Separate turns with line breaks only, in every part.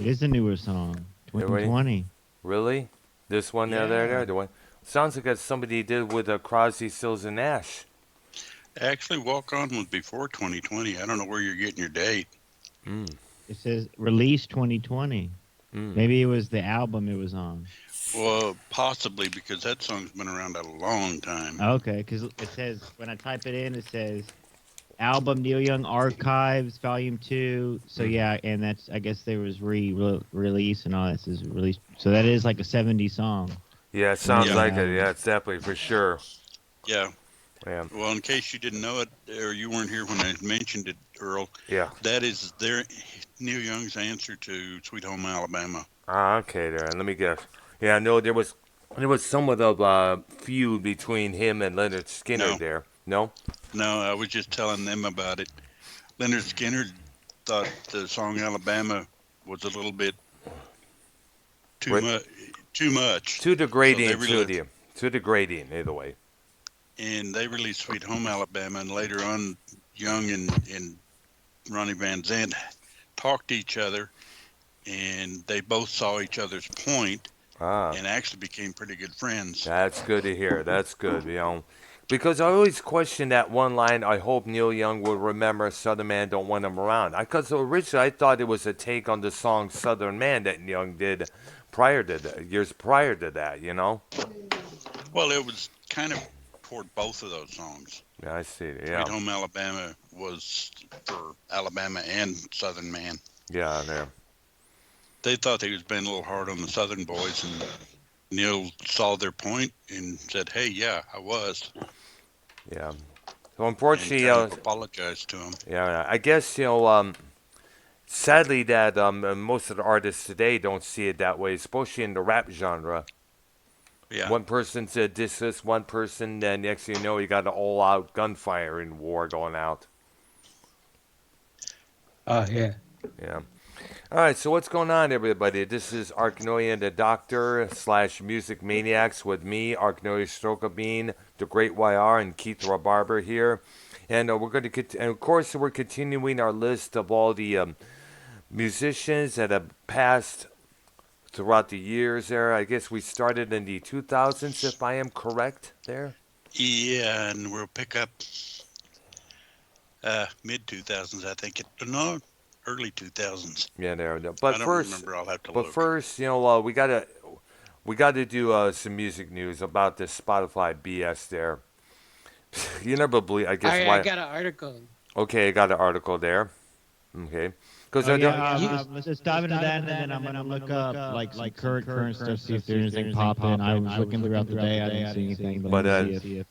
It is a newer song. 2020.
Really? This one there, the one. Sounds like that's somebody did with Crosby, Stills, and Nash.
Actually, Walk On was before 2020. I don't know where you're getting your date.
It says release 2020. Maybe it was the album it was on.
Well, possibly because that song's been around a long time.
Okay, because it says, when I type it in, it says album Neil Young Archives Volume 2. So yeah, and that's, I guess there was release and all that says release. So that is like a 70 song.
Yeah, it sounds like it. Yeah, it's definitely for sure.
Yeah.
Yeah.
Well, in case you didn't know it, or you weren't here when I mentioned it, Earl.
Yeah.
That is Neil Young's answer to Sweet Home Alabama.
Ah, okay, there. Let me guess. Yeah, no, there was somewhat of a feud between him and Leonard Skinner there. No?
No, I was just telling them about it. Leonard Skinner thought the song Alabama was a little bit too much.
Too degrading Too degrading, either way.
And they released Sweet Home Alabama, and later on, Young and Ronnie Van Zant talked to each other, and they both saw each other's point, and actually became pretty good friends.
That's good to hear. That's good, because I always question that one line, I hope Neil Young will remember Southern Man Don't Want Him Around. Because originally I thought it was a take on the song Southern Man that Young did years prior to that,
Well, it was kind of toward both of those songs.
Yeah, I see. Yeah.
Sweet Home Alabama was for Alabama and Southern Man.
Yeah, there.
They thought they was being a little hard on the Southern boys, and Neil saw their point and said, "Hey, yeah, I was."
Yeah. So unfortunately,
apologized to him.
Yeah, I guess sadly that most of the artists today don't see it that way, especially in the rap genre.
Yeah.
One person said this, one person, then next thing you know, you got an all-out gunfire and war going out.
Oh, yeah.
Yeah. All right, so what's going on, everybody? This is Arknolia and the Doctor / Music Maniacs with me, Arknolia Strokelbean, the Great YR, and Keith Rebarber here. And we're going to, and of course, we're continuing our list of all the musicians that have passed throughout the years there. I guess we started in the 2000s, if I am correct there.
Yeah, and we'll pick up mid 2000s, I think. No, early 2000s.
Yeah, there.
But I don't remember. I'll have to look.
But first, we gotta do some music news about this Spotify BS there. You never believe. I guess
I got an article.
Okay, I got an article there. Okay.
Let's just dive into that, and then I'm gonna look up like current stuff, see if there's anything popping. I was looking throughout the day, I didn't see anything. But obviously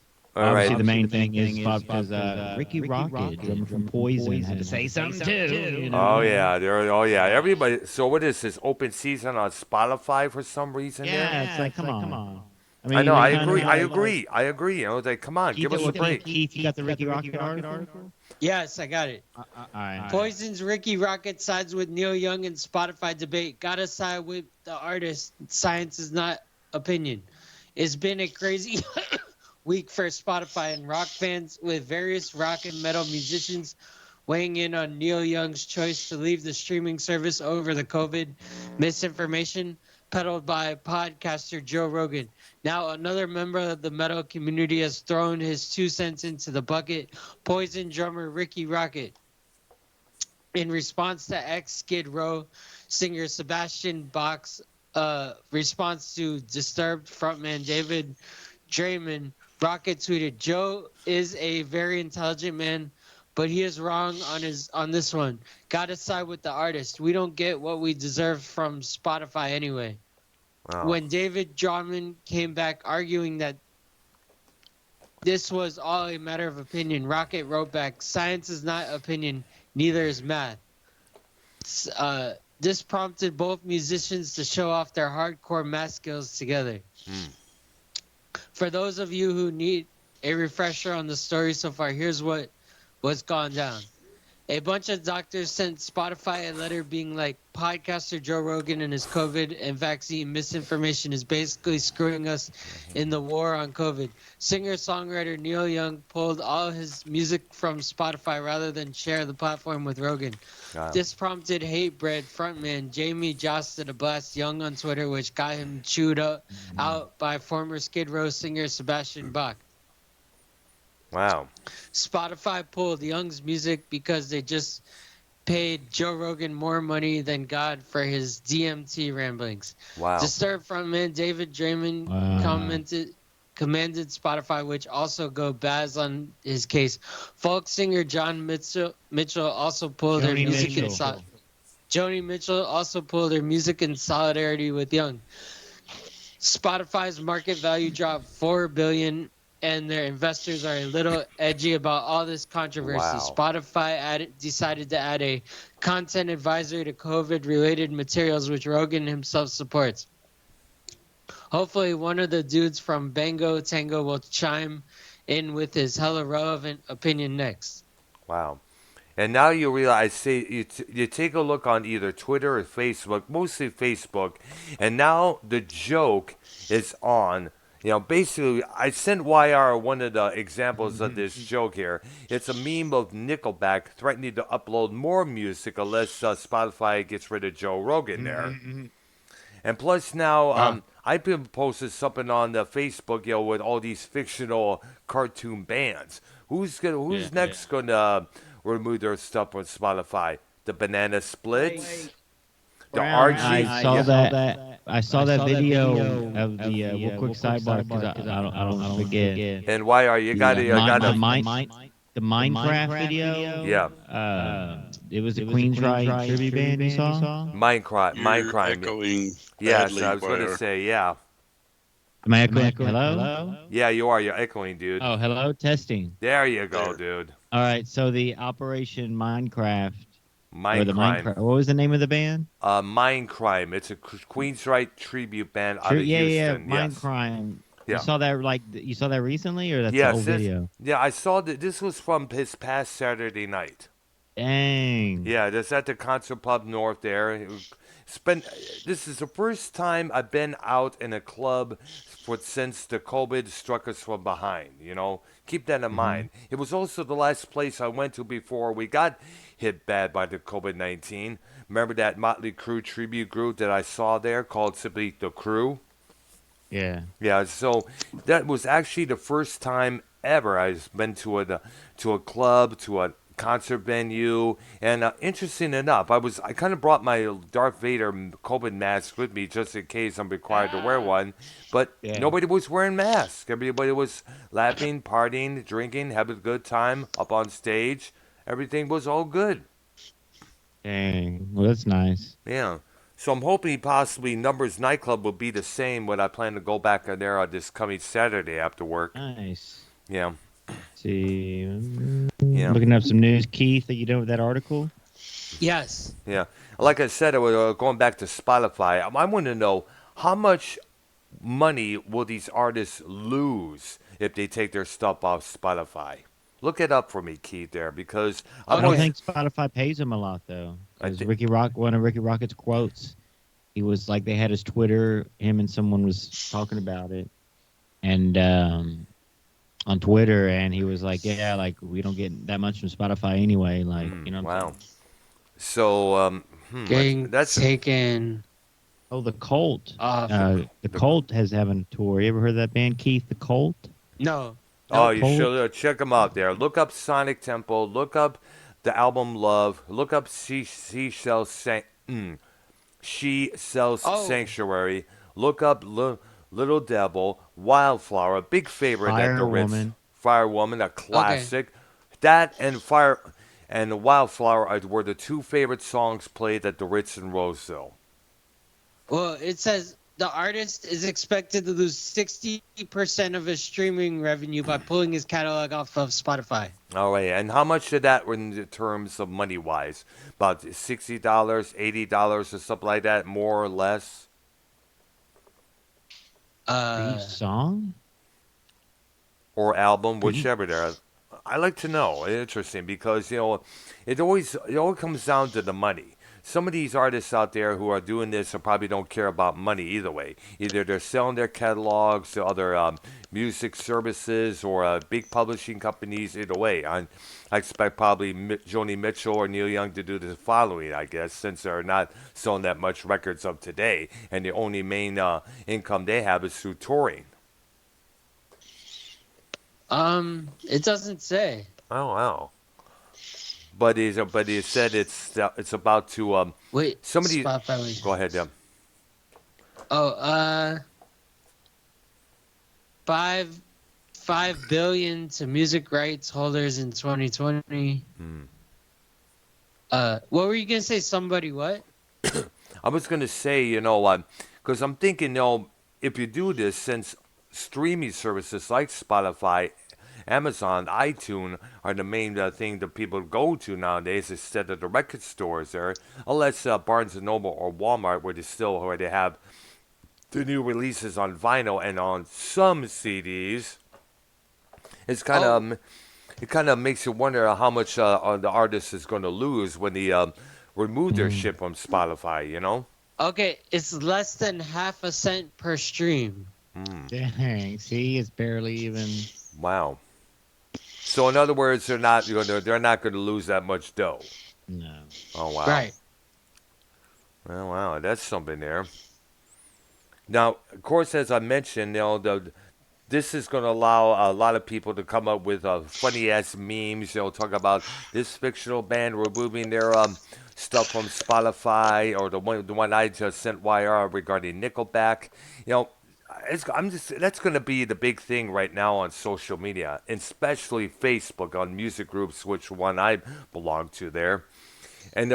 the main thing is because Ricky Rocket, drummer from Poison, had to say something too.
Oh yeah, everybody. So what is this open season on Spotify for some reason?
Yeah, it's like come on.
I know. I agree. It's like, come on, give us a break.
Keith, you got the Ricky Rocket article?
Yes, I got it.
All right.
Poison's Ricky Rocket sides with Neil Young in Spotify debate. Gotta side with the artist. Science is not opinion. It's been a crazy week for Spotify and rock fans, with various rock and metal musicians weighing in on Neil Young's choice to leave the streaming service over the COVID misinformation peddled by podcaster Joe Rogan. Now, another member of the metal community has thrown his 2 cents into the bucket. Poison drummer Ricky Rocket. In response to ex-Skid Row singer Sebastian Bach's response to Disturbed frontman David Draymond, Rocket tweeted, "Joe is a very intelligent man, but he is wrong on this one. Gotta side with the artist. We don't get what we deserve from Spotify anyway." Wow. When David Drummond came back arguing that this was all a matter of opinion, Rocket wrote back, "Science is not opinion, neither is math." This prompted both musicians to show off their hardcore math skills together. For those of you who need a refresher on the story so far, here's what's gone down. A bunch of doctors sent Spotify a letter being like, podcaster Joe Rogan and his COVID and vaccine misinformation is basically screwing us in the war on COVID. Singer-songwriter Neil Young pulled all his music from Spotify rather than share the platform with Rogan. This prompted Hatebreed frontman Jimi Josta to blast Young on Twitter, which got him chewed out by former Skid Row singer Sebastian Bach.
Wow.
Spotify pulled Young's music because they just paid Joe Rogan more money than God for his DMT ramblings.
Wow.
Disturbed frontman David Draymond commanded Spotify, which also go Baz on his case. Folk singer John Mitchell also pulled their music Joni Mitchell also pulled her music in solidarity with Young. Spotify's market value dropped $4 billion, and their investors are a little edgy about all this controversy.
Wow.
Spotify decided to add a content advisory to COVID-related materials, which Rogan himself supports. Hopefully, one of the dudes from Bango Tango will chime in with his hella relevant opinion next.
Wow. And now you realize, say you take a look on either Twitter or Facebook, mostly Facebook, and now the joke is on. You know, basically, I sent YR one of the examples of this joke here. It's a meme of Nickelback threatening to upload more music unless Spotify gets rid of Joe Rogan there. And plus now, I've been posted something on the Facebook, you know, with all these fictional cartoon bands. Who's next gonna remove their stuff from Spotify? The Banana Splits, the RG.
I saw that video of the real quick sidebar because I don't forget.
And YR, you gotta
The Minecraft video.
Yeah.
It was a Queensryche tribute band you saw.
Minecraft.
Echoing.
Yes,
badly,
I was gonna
YR.
say yeah.
Am I echoing? Hello?
Yeah, you are. You're echoing, dude.
Oh, hello, testing.
There you go, dude.
All right, so the Operation Minecraft. Or the
Minecraft.
What was the name of the band?
Mindcrime. It's a Queensryche tribute band out of Houston.
Mindcrime.
Yeah.
You saw that recently, or that's the old video?
Yeah, I saw that. This was from his past Saturday night.
Dang.
Yeah, that's at the Concert Pub North there. This is the first time I've been out in a club since the COVID struck us from behind. You know, keep that in mind. It was also the last place I went to before we got hit bad by the COVID-19. Remember that Motley Crue tribute group that I saw there called simply The Crew?
Yeah.
Yeah, so that was actually the first time ever I've been to a club, to a concert venue, and interesting enough, I kind of brought my Darth Vader COVID mask with me just in case I'm required to wear one, but nobody was wearing masks. Everybody was laughing, partying, drinking, having a good time up on stage. Everything was all good.
Dang. Well, that's nice.
Yeah. So I'm hoping possibly Numbers nightclub will be the same when I plan to go back in there on this coming Saturday after work.
Nice.
Yeah.
See,
Yeah.
looking up some news. Keith, are you done with that article?
Yes.
Yeah. Like I said, going back to Spotify, I want to know how much money will these artists lose if they take their stuff off Spotify? Look it up for me, Keith, there, because
I don't think Spotify pays them a lot, though. One of Ricky Rocket's quotes, he was like, they had his Twitter, him and someone was talking about it, and on Twitter, and he was like, yeah, like, we don't get that much from Spotify anyway, like, you know.
Wow. So,
that's taken.
Oh, the Cult. The Cult has having a tour. You ever heard of that band, Keith? The Cult?
No.
Oh, you should check them out there. Look up Sonic Temple. Look up the album Love. Look up She Sells Sanctuary. Look up Little Devil, Wildflower, a big favorite at the Ritz. Firewoman, a classic. Okay. That and Wildflower were the two favorite songs played at the Ritz in Roseville.
Well, it says the artist is expected to lose 60% of his streaming revenue by pulling his catalog off of Spotify.
All right, and how much of that in terms of money-wise? About $60, $80 or something like that, more or less?
Each song?
Or album, whichever there. I like to know. Interesting, because it always comes down to the money. Some of these artists out there who are doing this and probably don't care about money either way. Either they're selling their catalogs to other music services or big publishing companies. Either way, I expect probably Joni Mitchell or Neil Young to do the following, I guess, since they're not selling that much records of today, and the only main income they have is through touring.
It doesn't say.
Oh wow! But he said it's about to
Wait,
somebody.
Spotify.
Go ahead, yeah.
Oh, 5 billion to music rights holders in 2020. What were you gonna say? Somebody what?
I was gonna say, because I'm thinking, if you do this, since streaming services like Spotify, Amazon, iTunes are the main thing that people go to nowadays instead of the record stores there, unless Barnes and Noble or Walmart, where they have the new releases on vinyl and on some CDs. It kind of makes you wonder how much the artist is going to lose when they remove their shit from Spotify.
Okay, it's less than half a cent per stream.
Dang, see, it's barely even.
Wow. So in other words, they're not going to lose that much dough.
No.
Oh wow.
Right.
Well, wow, that's something there. Now, of course, as I mentioned, this is going to allow a lot of people to come up with funny ass memes. Talk about this fictional band removing their stuff from Spotify, or the one I just sent YR regarding Nickelback. That's going to be the big thing right now on social media, especially Facebook, on music groups, which one I belong to there. And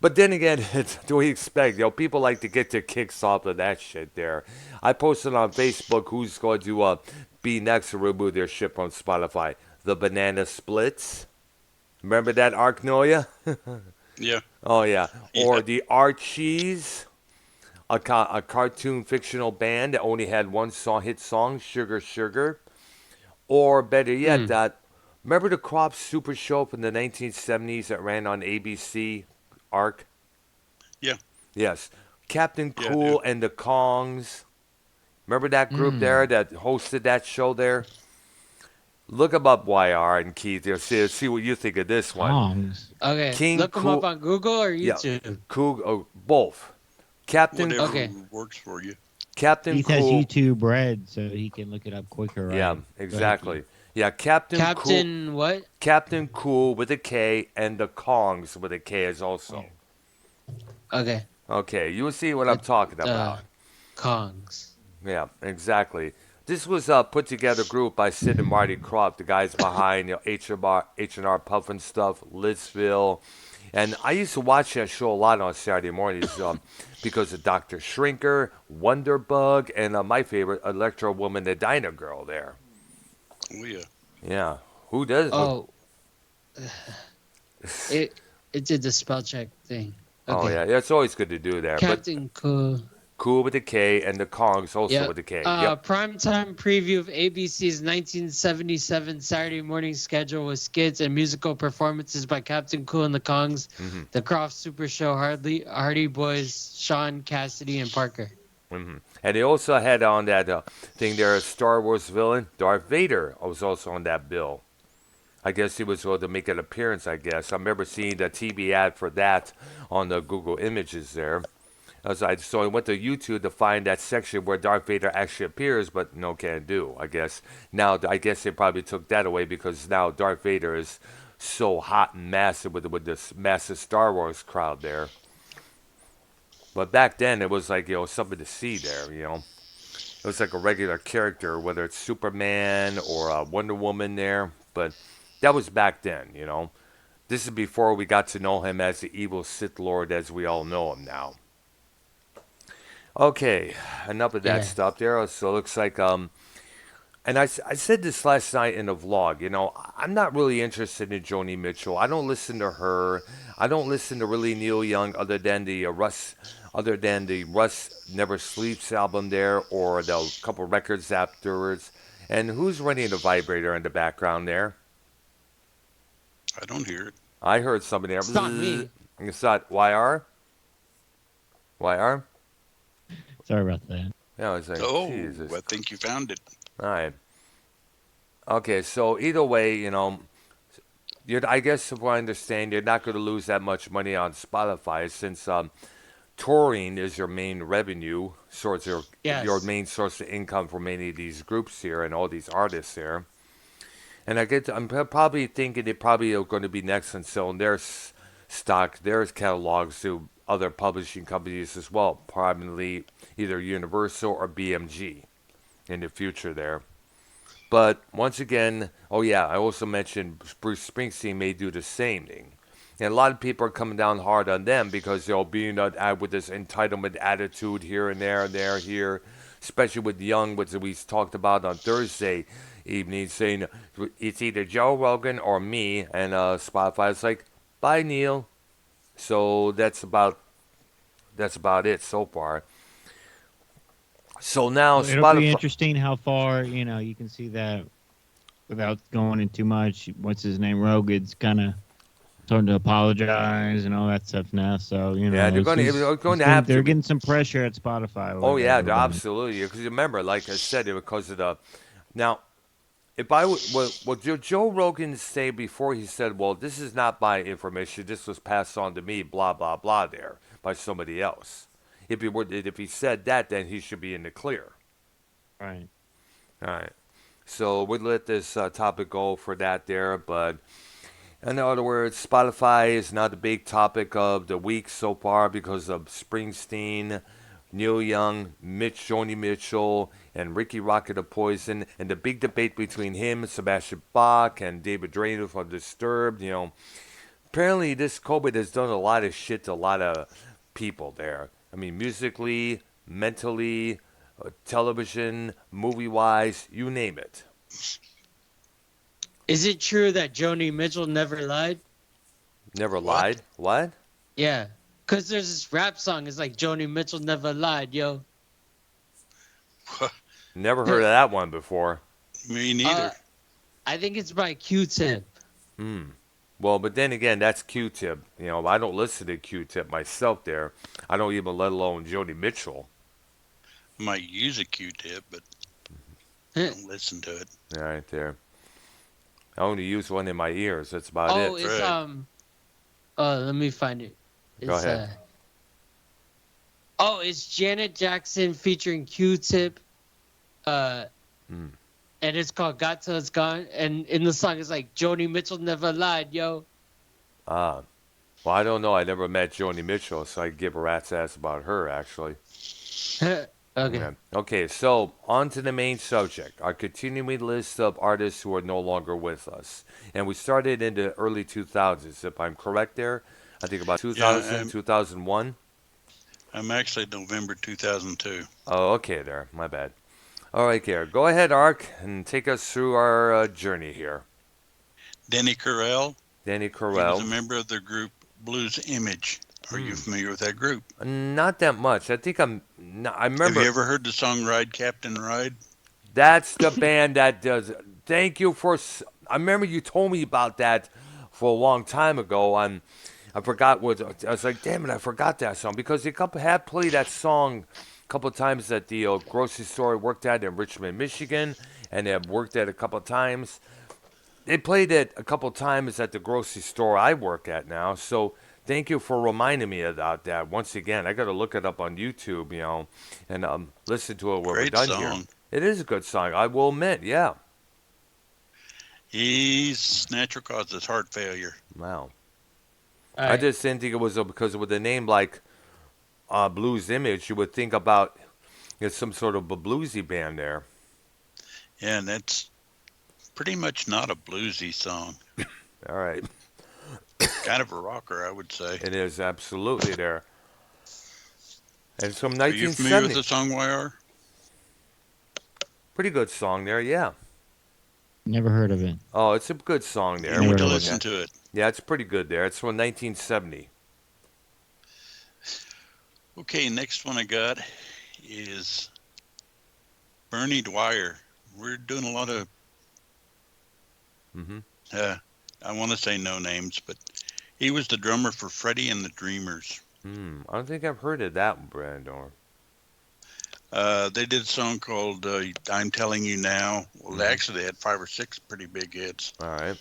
but then again, do we expect? People like to get their kicks off of that shit there. I posted on Facebook who's going to be next to remove their shit from Spotify. The Banana Splits. Remember that, Arknolia?
Yeah.
Oh yeah. Or the Archies. A cartoon fictional band that only had one hit song, Sugar Sugar. Or better yet, remember the Crop Super Show from the 1970s that ran on ABC, Ark?
Yeah.
Yes. Captain Cool and the Kongs. Remember that group there that hosted that show there? Look them up, YR and Keith. See what you think of this one.
Kongs.
Okay, look them up on Google or YouTube?
Yeah, both. Captain.
Whatever works for you.
Captain
Keith
Cool.
has YouTube Red, so he can look it up quicker. Right?
Yeah, exactly. Yeah, Captain
Cool. What?
Captain Cool with a K, and the Kongs with a K is also.
Okay.
Okay, you will see what I'm talking about.
Kongs.
Yeah, exactly. This was put together group by Sid and Marty Krofft, the guys behind H&R Puffin Stuff, Lidsville. And I used to watch that show a lot on Saturday mornings because of Dr. Shrinker, Wonderbug, and my favorite, Electro Woman, the Dyna Girl there.
Oh, yeah.
Yeah. Who does?
Oh. It did the spell check thing. Okay.
Oh, yeah. It's always good to do that.
Captain Cool.
Cool with a K, and the Kongs also with a K.
Primetime preview of ABC's 1977 Saturday morning schedule with skits and musical performances by Captain Cool and the Kongs, the Croft Super Show, Hardy Boys, Sean, Cassidy, and Parker.
And they also had on that thing there, a Star Wars villain, Darth Vader, was also on that bill. I guess he was going to make an appearance, I guess. I remember seeing the TV ad for that on the Google Images there. So I went to YouTube to find that section where Darth Vader actually appears, but no can do, I guess. Now, I guess they probably took that away because now Darth Vader is so hot and massive with this massive Star Wars crowd there. But back then, it was like, something to see there, It was like a regular character, whether it's Superman or Wonder Woman there. But that was back then, This is before we got to know him as the evil Sith Lord as we all know him now. Okay, enough of that stuff there. So it looks like, and I said this last night in the vlog, I'm not really interested in Joni Mitchell. I don't listen to her. I don't listen to really Neil Young other than the Russ Never Sleeps album there, or the couple records afterwards. And who's running the vibrator in the background there?
I don't hear it.
I heard somebody there.
It's not me.
It's not YR? YR?
Sorry about that.
Yeah, I was like,
Oh,
Jesus.
I think you found it.
All right. Okay, so either way, I guess if I understand, you're not going to lose that much money on Spotify since touring is your main revenue source, your
Yes.
main source of income for many of these groups here and all these artists here. And I'm probably thinking they probably are going to be next on selling their stock, their catalogs to other publishing companies as well, probably either Universal or BMG in the future there. But once again, oh yeah, I also mentioned Bruce Springsteen may do the same thing. And a lot of people are coming down hard on them because they'll be with this entitlement attitude here and there, here, especially with Young, which we talked about on Thursday evening, saying it's either Joe Rogan or me, and Spotify is like, bye Neil. So that's about it so far. So now
Well, it'll be interesting how far you can see that without going in too much. What's his name? Rogan's kind of starting to apologize and all that stuff now. So
yeah, they're going to have
they're getting some pressure at Spotify.
Oh yeah, absolutely. Because remember, like I said, because of the now. If I would, what Joe Rogan say before he said, well, this is not my information, this was passed on to me, blah, blah, blah, there, by somebody else. If he said that, then he should be in the clear.
Right.
All right. So we'll let this topic go for that there, but in other words, Spotify is not the big topic of the week so far because of Springsteen, Neil Young, Joni Mitchell, and Ricky Rocket of Poison, and the big debate between him, Sebastian Bach, and David Drainer from Disturbed. Apparently this COVID has done a lot of shit to a lot of people there. I mean, musically, mentally, television, movie-wise, you name it.
Is it true that Joni Mitchell never lied?
Never lied? What?
Yeah. Because there's this rap song. It's like, Joni Mitchell never lied, yo.
Never heard of that one before.
Me neither.
I think it's by Q-Tip.
Well, but then again, that's Q-Tip. I don't listen to Q-Tip myself there. I don't even let alone Joni Mitchell.
I might use a Q-Tip, but don't listen to it.
All right, there. I only use one in my ears. That's about it.
Oh, it's, let me find it.
Go ahead.
It's Janet Jackson featuring Q-Tip. And it's called Got Till It's Gone. And in the song, it's like, Joni Mitchell never lied, yo.
Well, I don't know. I never met Joni Mitchell, so I give a rat's ass about her, actually.
Okay.
Yeah. Okay, so on to the main subject. Our continuing list of artists who are no longer with us. And we started in the early 2000s, if I'm correct there. I think about 2000, 2001.
I'm actually November 2002.
Oh, okay there. My bad. All right, Gary. Go ahead, Ark, and take us through our journey here.
Denny Correll.
Denny
He
Correll.
was a member of the group Blues Image. Are you familiar with that group?
Not that much. I think I remember.
Have you ever heard the song Ride, Captain, Ride?
That's the band that does. Thank you for. I remember you told me about that for a long time ago. I forgot what. I was like, damn it, I forgot that song because they had played that song a couple of times at the grocery store I worked at in Richmond, Michigan, and they have worked at a couple of times. They played it a couple of times at the grocery store I work at now. So thank you for reminding me about that. Once again, I got to look it up on YouTube, and listen to it when we're done here. It is a good song, I will admit, yeah.
His natural causes heart failure.
Wow.
Right.
I just didn't think it was because with a name like Blues Image, you would think about some sort of a bluesy band there.
Yeah, and that's pretty much not a bluesy song.
All right.
Kind of a rocker, I would say.
It is absolutely there. And it's from 1970.
Are you familiar with the song YR?
Pretty good song there, yeah.
Never heard of it.
Oh, it's a good song there.
You need to listen to it.
Yeah, it's pretty good there. It's from 1970.
Okay, next one I got is Bernie Dwyer. We're doing a lot of I want to say No Names, but he was the drummer for Freddie and the Dreamers.
I don't think I've heard of that, Brandon.
They did a song called I'm Telling You Now. Well, actually, they had 5 or 6 pretty big hits.
All right.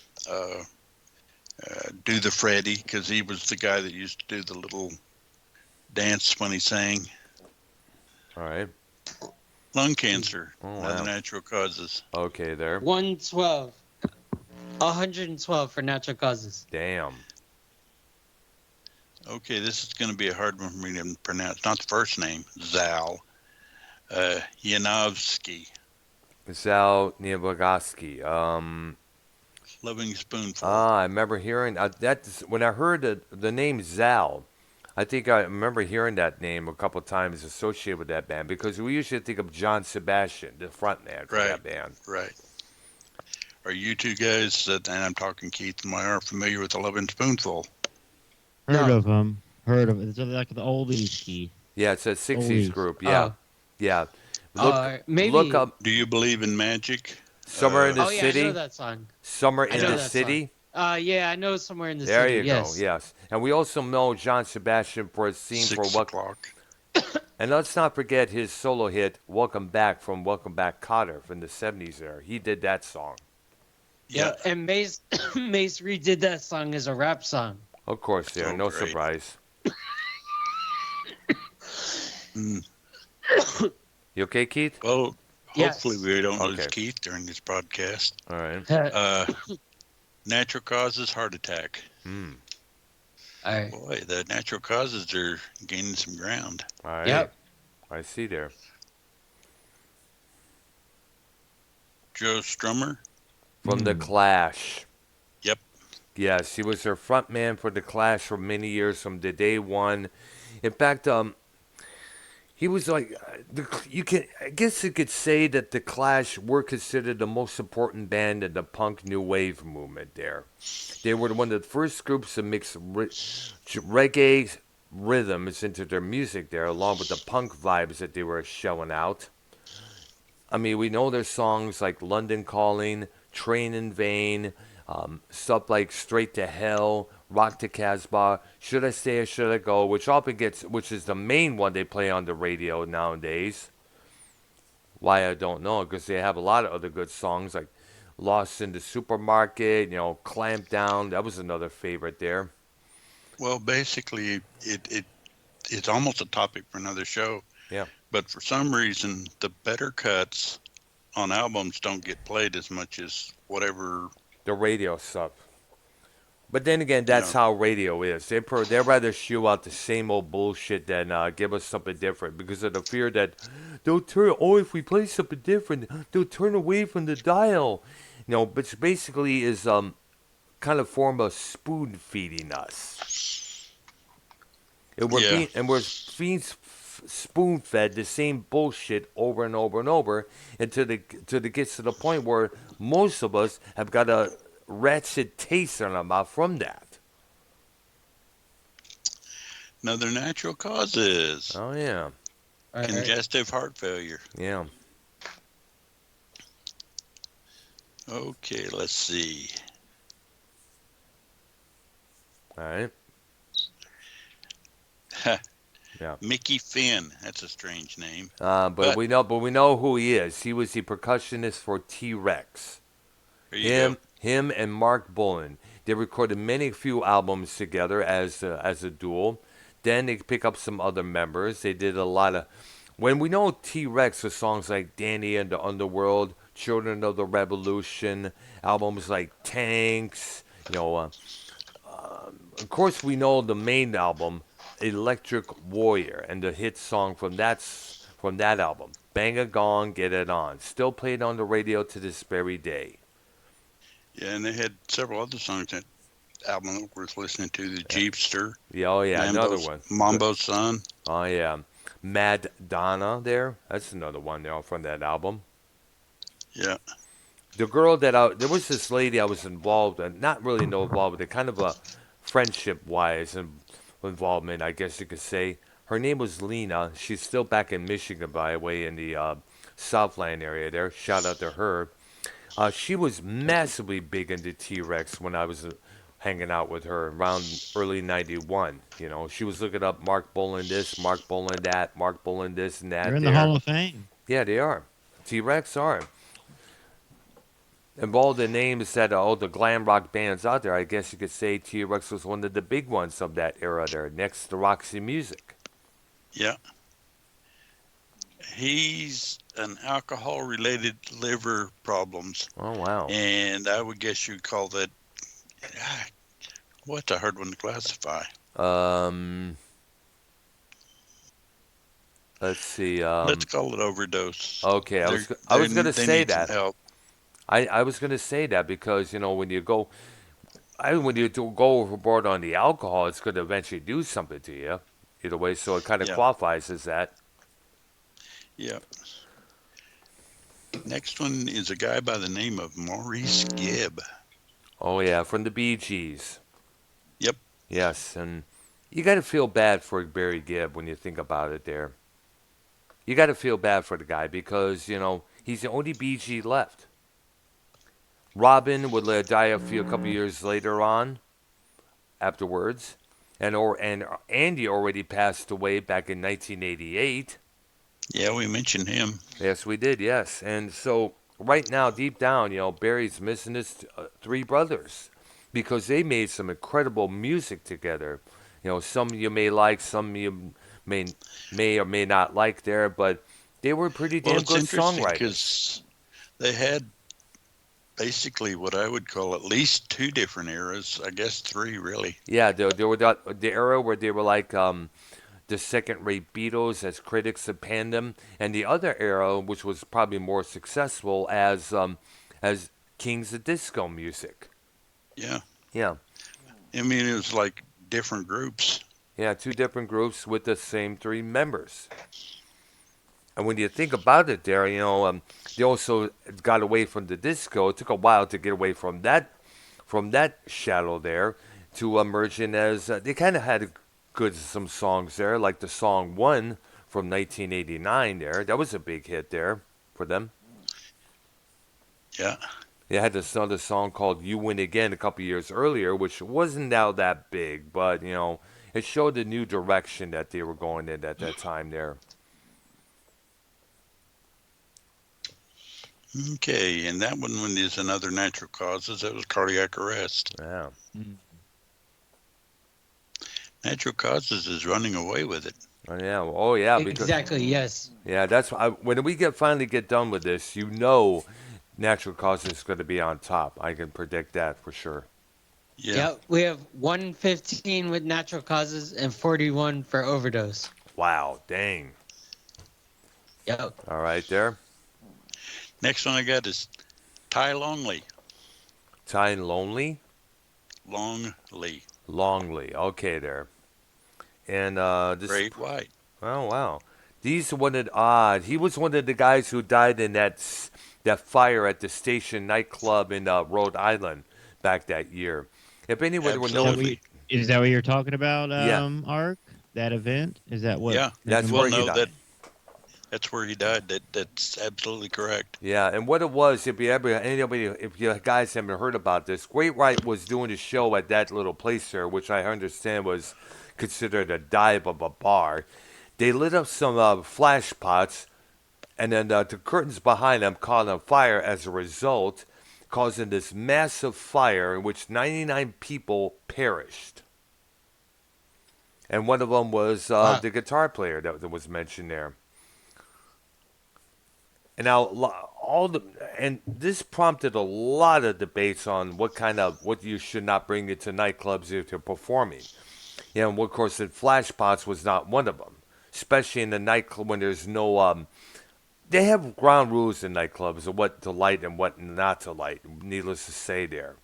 Do the Freddie, because he was the guy that used to do the little dance when he sang.
All right.
Lung cancer,
Oh,
other
wow.
natural causes.
Okay, there.
112. 112 for natural causes.
Damn.
Okay, this is going to be a hard one for me to pronounce. Not the first name, Zal. Yanovsky.
Zal Niebogaski.
Loving Spoonful.
I remember hearing that when I heard the name Zal. I think I remember hearing that name a couple of times associated with that band because we usually think of John Sebastian, the frontman for that band.
Right. Are you two guys, and I'm talking Keith and Meyer, familiar with the Loving Spoonful?
Heard of them. Heard of it. It's like the oldies key.
Yeah, it's a 60s
Oldies.
group. Yeah. Yeah.
Maybe.
Look up
Do you believe in magic?
Summer in the
Yeah,
City.
I know that song.
Summer in
know
the
that
City.
Yeah, I know Somewhere in the
There
City.
you go. Yes. And we also know John Sebastian for his theme for
6 o'clock.
And let's not forget his solo hit, Welcome Back from Welcome Back Kotter from the 70s there. He did that song.
Yeah, and Mace redid that song as a rap song.
Of course, there.
Oh,
No
great.
surprise.
Mm.
You okay, Keith?
Well,
Yes.
hopefully we don't lose
Okay.
Keith during this broadcast.
All right.
Natural causes, heart attack.
Hmm.
All right.
Boy, the natural causes are gaining some ground.
All right.
Yep.
I see there.
Joe Strummer.
From The Clash.
Yep.
Yes, he was their front man for The Clash for many years from the day one. In fact, he was like, I guess you could say that The Clash were considered the most important band in the punk new wave movement there. They were one of the first groups to mix reggae rhythms into their music there, along with the punk vibes that they were showing out. I mean, we know their songs like London Calling, Train in Vain, stuff like Straight to Hell, Rock to Casbah, Should I Stay or Should I Go, which is the main one they play on the radio nowadays. Why, I don't know, because they have a lot of other good songs like Lost in the Supermarket, Clamp Down. That was another favorite there.
Well, basically, it's almost a topic for another show.
Yeah.
But for some reason, the better cuts on albums don't get played as much as whatever.
The radio stuff. But then again, that's how radio is. They'd rather shoe out the same old bullshit than give us something different because of the fear that they'll turn. Oh, if we play something different, they'll turn away from the dial. But basically is kind of form of spoon feeding us. And we're being spoon fed the same bullshit over and over and over until it gets to the point where most of us have got a ratchet taste in our mouth from that.
Another natural causes.
Oh yeah.
Congestive heart failure.
Yeah.
Okay, let's see.
All right. Yeah.
Mickey Finn. That's a strange name.
But we know who he is. He was the percussionist for T-Rex. Him and Mark Bullen. They recorded few albums together as a duo. Then they pick up some other members. They did a lot of. When we know T-Rex with songs like Danny and the Underworld, Children of the Revolution, albums like Tanks. Of course, we know the main album, Electric Warrior, and the hit song from that album, Bang a Gong, Get It On, still played on the radio to this very day.
Yeah, and they had several other songs that album that worth listening to. The Jeepster.
Yeah, oh yeah, another one.
Mambo's Son.
Oh yeah, Mad Donna there. That's another one there from that album.
Yeah.
The girl there was this lady I was involved in, not really involved with, kind of a friendship-wise involvement, I guess you could say. Her name was Lena. She's still back in Michigan, by the way, in the Southland area there. Shout out to her. She was massively big into T-Rex when I was hanging out with her around early '91. You know, she was looking up Mark Bolan this, Mark Bolan that, Mark Bolan this and
They're
that.
in the Hall of Fame.
Yeah, they are. T-Rex are. Of all the names that all the glam rock bands out there, I guess you could say T-Rex was one of the big ones of that era there, next to Roxy Music.
Yeah. He's an alcohol-related liver problems.
Oh, wow.
And I would guess you'd call that, what's a hard one to classify?
Let's see.
Let's call it overdose.
Okay, I was going to say that.
Help.
I was going to say that because, you know, when you go overboard on the alcohol, it's going to eventually do something to you. Either way, so it kind of qualifies as that.
Yeah. Next one is a guy by the name of Maurice Gibb.
Oh, yeah, from the Bee Gees.
Yep.
Yes, and you got to feel bad for Barry Gibb when you think about it there. You got to feel bad for the guy because, you know, he's the only Bee Gee left. Robin would die a couple years later on, afterwards. And Andy already passed away back in 1988.
Yeah, we mentioned him.
Yes, we did, yes. And so right now, deep down, you know, Barry's missing his three brothers because they made some incredible music together. You know, some you may like, some you may or may not like there, but they were pretty damn good songwriters. Because
they had basically what I would call at least two different eras. I guess three, really.
Yeah, there were the era where they were like the second-rate Beatles, as critics have panned them, and the other era, which was probably more successful, as Kings of Disco music.
Yeah.
Yeah.
I mean, it was like different groups.
Yeah, two different groups with the same three members. And when you think about it there, you know, they also got away from the disco. It took a while to get away from that shadow there to emerge in as they kind of had some songs there, like the song One from 1989 there. That was a big hit there for them.
Yeah.
They had this other song called You Win Again a couple years earlier, which wasn't now that big, but, you know, it showed the new direction that they were going in at that time there.
Okay, and that one is another natural causes. That was cardiac arrest.
Yeah.
Natural causes is running away with it.
Oh yeah.
Exactly. Yes.
Yeah, that's when we finally get done with this. You know, natural causes is going to be on top. I can predict that for sure.
Yeah.
Yep. We have 115 with natural causes and 41 for overdose.
Wow. Dang.
Yep.
All right, there.
Next one I got is Ty Longley.
Ty Longley?
Longley.
Okay, there. And this
Great White.
Oh wow. These one of odd. He was one of the guys who died in that fire at the Station nightclub in Rhode Island back that year. If anyone would know,
is that what you're talking about?
Yeah.
Ark? That event? Is that what?
Yeah,
that's where he died.
That's where he died. That's absolutely correct.
Yeah, and what it was, if you guys haven't heard about this, Great White was doing a show at that little place there, which I understand was considered a dive of a bar. They lit up some flash pots, and then the curtains behind them caught on fire as a result, causing this massive fire in which 99 people perished. And one of them was the guitar player that was mentioned there. And now this prompted a lot of debates on what you should not bring into nightclubs if you're performing. You know, of course, the flash pots was not one of them, especially in the nightclub when there's no. They have ground rules in nightclubs of what to light and what not to light. Needless to say, there.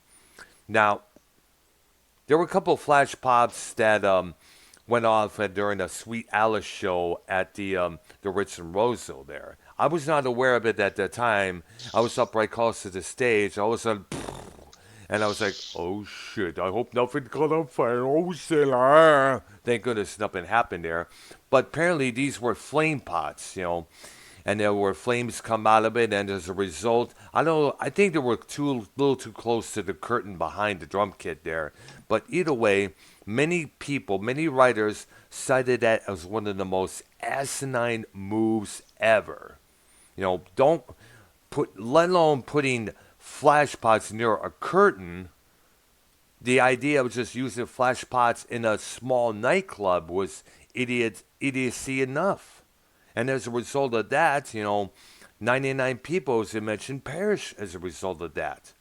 Now, there were a couple of flash pops that went off during a Sweet Alice show at the Ritz and Roseville there. I was not aware of it at the time. I was up right close to the stage. All of a sudden, and I was like, oh shit, I hope nothing caught on fire. Oh shit. Thank goodness nothing happened there. But apparently these were flame pots, you know. and there were flames come out of it, and as a result, I think they were little too close to the curtain behind the drum kit there. But either way, many writers cited that as one of the most asinine moves ever. Don't let alone putting flash pots near a curtain. The idea of just using flash pots in a small nightclub was idiocy enough. And as a result of that, 99 people, as I mentioned, perished as a result of that.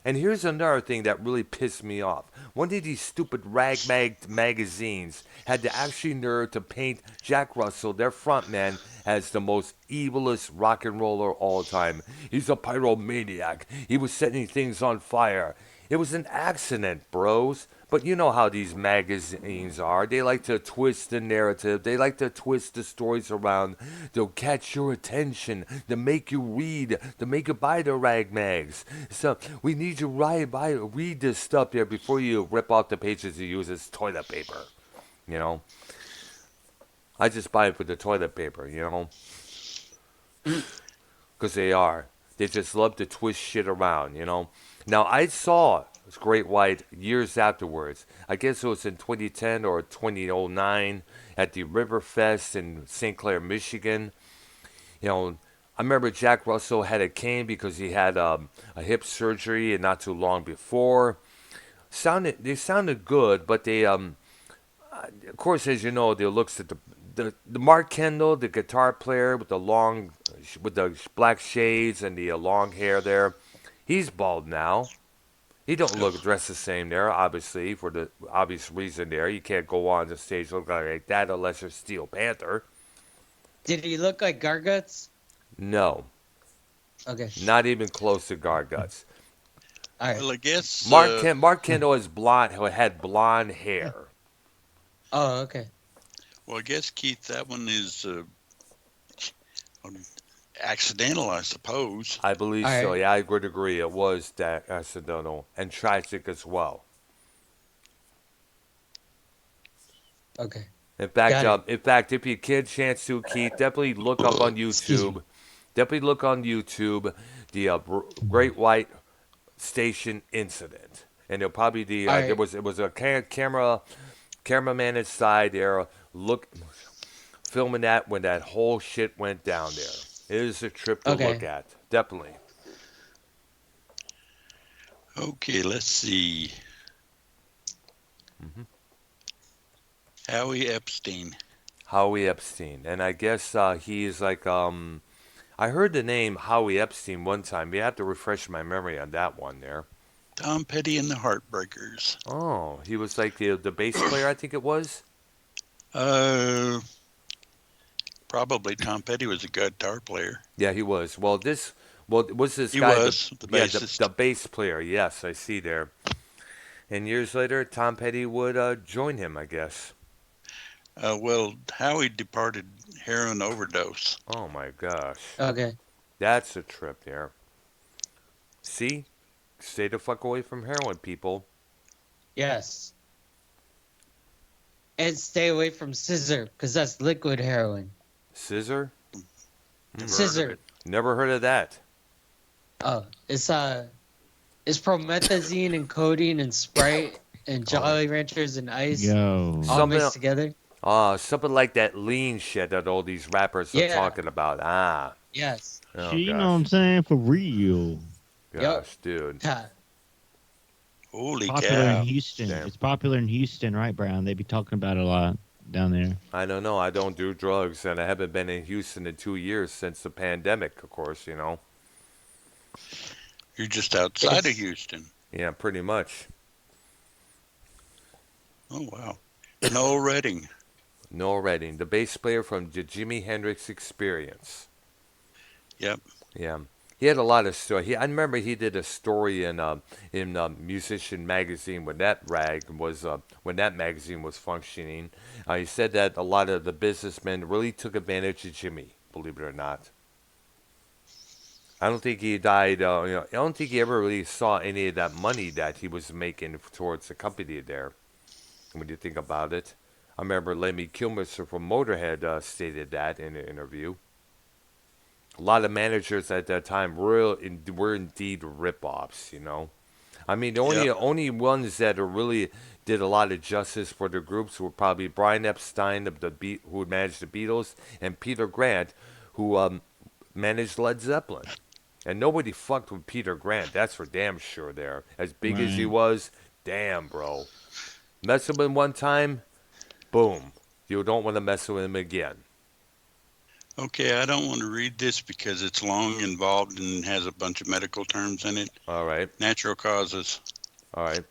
And here's another thing that really pissed me off. One of these stupid magazines had the actually nerve to paint Jack Russell, their frontman, as the most evilest rock and roller all time. He's a pyromaniac. He was setting things on fire. It was an accident, bros. But you know how these magazines are. They like to twist the narrative. They like to twist the stories around. They'll catch your attention. To make you read. To make you buy the rag mags. So we need you read this stuff there before you rip off the pages you use as toilet paper. I just buy it for the toilet paper, Because they are. They just love to twist shit around, Now, I saw Great White years afterwards. I guess it was in 2010 or 2009 at the Riverfest in St. Clair, Michigan. I remember Jack Russell had a cane because he had a hip surgery and not too long before. They sounded good, but they, of course, as you know, the looks at the Mark Kendall, the guitar player with the black shades and the long hair there, he's bald now. He don't look dressed the same there, obviously, for the obvious reason there. You can't go on the stage looking like that unless you're Steel Panther.
Did he look like Garguts?
No.
Okay.
Not even close to Garguts.
All right.
Well, I guess
Mark Kendall had blonde hair.
Oh, okay.
Well, I guess, Keith, that one is accidental, I suppose.
I believe
All
so.
right.
Yeah, I would agree. It was that accidental and tragic as well.
Okay.
In fact, if you get a chance to, Keith, definitely look up on YouTube. Definitely look on YouTube the Great White Station incident, and it'll probably
Right.
it was a cameraman inside there filming that when that whole shit went down there. It is a trip to look at, definitely.
Okay, let's see.
Mm-hmm.
Howie Epstein.
Howie Epstein, and I guess he is like I heard the name Howie Epstein one time. You have to refresh my memory on that one there.
Tom Petty and the Heartbreakers.
Oh, he was like the bass player, I think it was.
Probably Tom Petty was a guitar player.
Yeah, he was. Well, was this
He
guy?
was the bassist.
The bass player. Yes, I see there. And years later, Tom Petty would join him, I guess.
Well, Howie departed heroin overdose.
Oh my gosh.
Okay.
That's a trip there. See? Stay the fuck away from heroin, people.
Yes. And stay away from scissor, because that's liquid heroin.
Scissor?
Scissor.
Never heard of that.
Oh, it's promethazine and codeine and Sprite and Jolly Ranchers and ice all mixed together.
Something like that lean shit that all these rappers are talking about. Ah.
Yes.
Oh,
you know what I'm saying? For real.
Gosh, dude.
Holy
popular
cow.
in Houston.
Damn.
It's popular in Houston, right, Brown? They be talking about it a lot down there.
I don't know. I don't do drugs, and I haven't been in Houston in 2 years since the pandemic, of course,
You're just outside of Houston.
Yeah, pretty much.
Oh, wow. Noel Redding.
Noel Redding, the bass player from the Jimi Hendrix Experience.
Yep.
Yeah. He had a lot of story. I remember he did a story in Musician magazine when that magazine was functioning. He said that a lot of the businessmen really took advantage of Jimi, believe it or not. I don't think he died. I don't think he ever really saw any of that money that he was making towards the company there. When you think about it, I remember Lemmy Kilmister from Motorhead stated that in an interview. a lot of managers at that time were indeed rip-offs, you know. I mean, the only ones that really did a lot of justice for the groups were probably Brian Epstein of who managed the Beatles, and Peter Grant, who managed Led Zeppelin. And nobody fucked with Peter Grant. That's for damn sure. There, as big as he was, damn, bro. Mess with him one time, boom. You don't want to mess with him again.
Okay, I don't want to read this because it's long, involved, and has a bunch of medical terms in it.
All right.
Natural causes.
All right.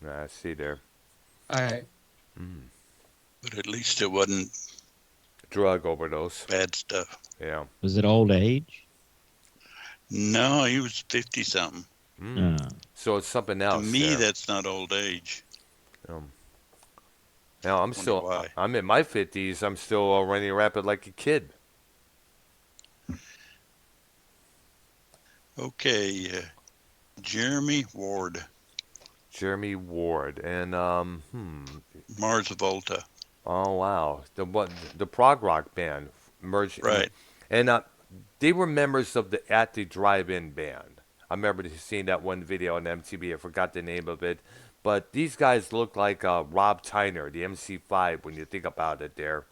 I see there.
All right.
But at least it wasn't
Drug overdose.
bad stuff.
Yeah.
Was it old age?
No, he was 50-something.
So it's something else.
To me,
there.
that's not old age.
Now I'm in my 50s. I'm still running rapid like a kid.
Okay, Jeremy Ward.
Jeremy Ward and
Mars Volta.
Oh wow, the prog rock band merged.
Right.
And they were members of the At the Drive-In band. I remember seeing that one video on MTV. I forgot the name of it. But these guys look like Rob Tyner, the MC5, when you think about it there.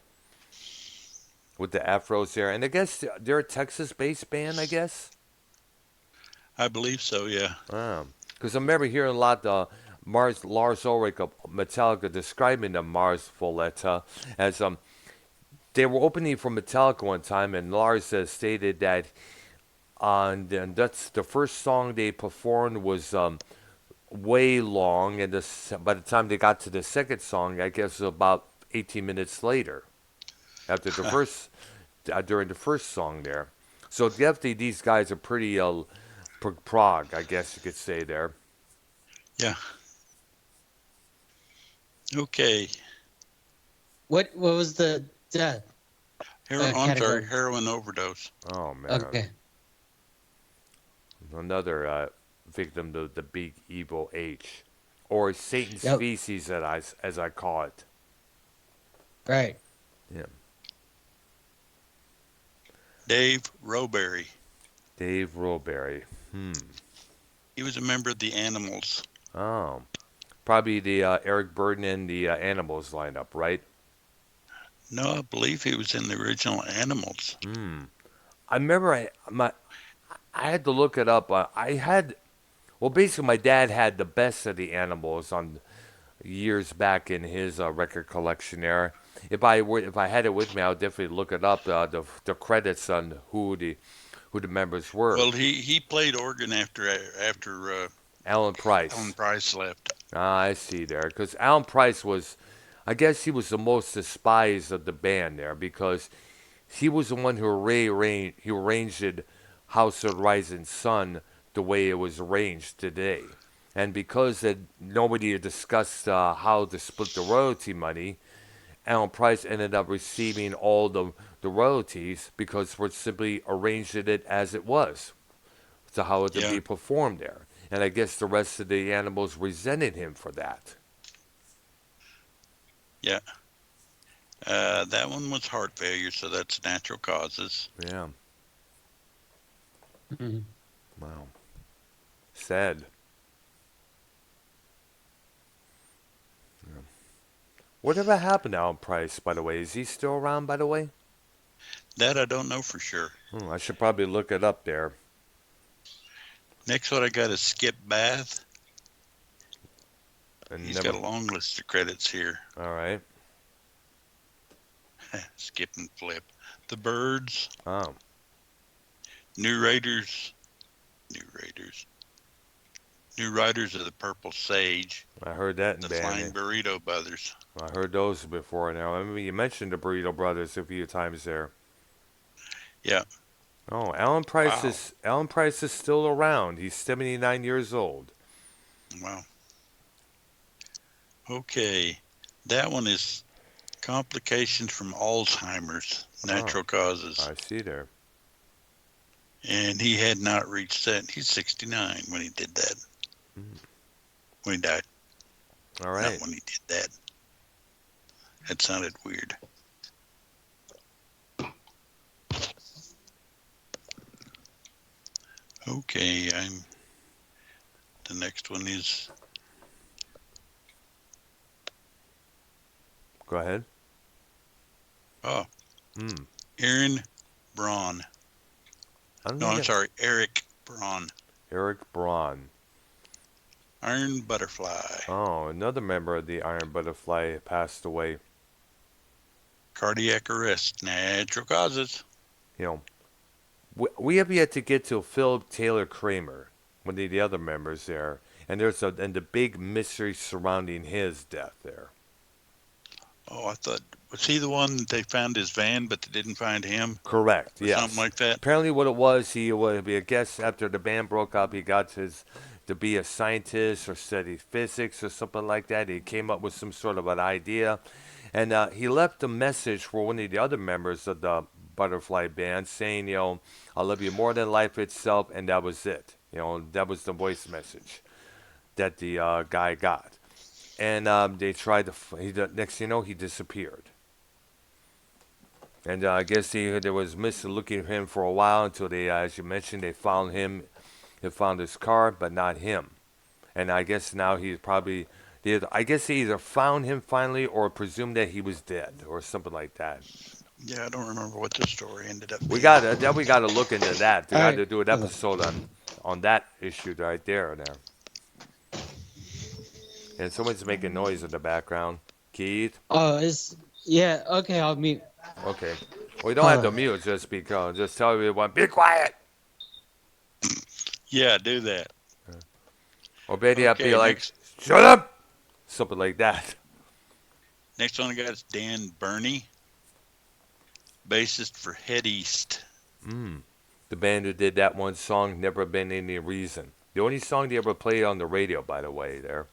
With the afros there. And I guess they're a Texas-based band, I guess?
I believe so, yeah.
Because I remember hearing a lot Lars Ulrich of Metallica describing the Mars Volta as they were opening for Metallica one time, and Lars stated that that's the first song they performed was way long, and by the time they got to the second song, I guess it was about 18 minutes later, after the first, during the first song there. So definitely these guys are pretty prog, I guess you could say there.
Yeah. Okay.
What was the death?
Heroin overdose.
Oh man.
Okay.
Another victim to the big evil H, or Satan's feces, as I call it.
Right.
Yeah.
Dave Robery.
Dave Robery.
He was a member of the Animals.
Oh. Probably the Eric Burden and the Animals lineup, right?
No, I believe he was in the original Animals.
I remember I had to look it up. Basically my dad had the best of the Animals on years back in his record collection there. If I had it with me, I would definitely look it up. The credits on who the members were.
Well, he played organ after
Alan Price.
Alan Price left.
I see there, because Alan Price I guess he was the most despised of the band there, because he was the one who arranged House of the Rising Sun the way it was arranged today. And because nobody had discussed how to split the royalty money, Alan Price ended up receiving all the royalties because we simply arranged it as it was, to how it to be performed there. And I guess the rest of the Animals resented him for that.
Yeah. That one was heart failure, so that's natural causes.
Yeah.
Mm-hmm.
Wow. Sad. Yeah. Whatever happened to Alan Price, by the way? Is he still around, by the way?
That I don't know for sure.
I should probably look it up there.
Next one I got is Skip Bath.
And
He's got a long list of credits here.
All right.
Skip and flip. The Birds.
Oh.
New Riders of the Purple Sage.
I heard that in
the
band.
Flying Burrito Brothers.
I heard those before now. I mean, you mentioned the Burrito Brothers a few times there.
Yeah.
Oh, Alan Price is still around. He's 79 years old.
Wow. Okay. That one is complications from Alzheimer's, natural causes.
I see there.
And he had not reached that. He's 69 when he did that. When he died.
All right.
Not when he did that. That sounded weird. Okay, the next one is.
Go ahead.
Oh,
Hmm.
Aaron Braun. No, I'm sorry, Eric Braun.
Eric Braun.
Iron Butterfly.
Oh, another member of the Iron Butterfly passed away.
Cardiac arrest, natural causes.
You know, we have yet to get to Philip Taylor Kramer, one of the other members there, and and the big mystery surrounding his death there.
Oh, I thought, was he the one that they found his van, but they didn't find him?
Correct,
or
yes.
Something like that?
Apparently what it was, he would be, I guess, after the band broke up, he got to be a scientist or study physics or something like that. He came up with some sort of an idea, and he left a message for one of the other members of the Butterfly Band saying, I love you more than life itself, and that was it. That was the voice message that the guy got. And they tried to, next thing you know, he disappeared. And I guess there was Mr. looking for him for a while until they, as you mentioned, they found him. They found his car, but not him. And I guess now he's probably, I guess they either found him finally or presumed that he was dead or something like that.
Yeah, I don't remember what the story ended up being.
We got to look into that. We got to do an episode on that issue right there. And someone's making noise in the background. Keith?
Oh, yeah, okay, I'll mute.
Okay. Well, you don't have to mute, just tell everyone, be quiet.
Yeah, do that.
Or maybe I'd be like, shut up! Something like that.
Next one I got is Dan Burney, bassist for Head East.
The band who did that one song, Never Been Any Reason. The only song they ever played on the radio, by the way, there.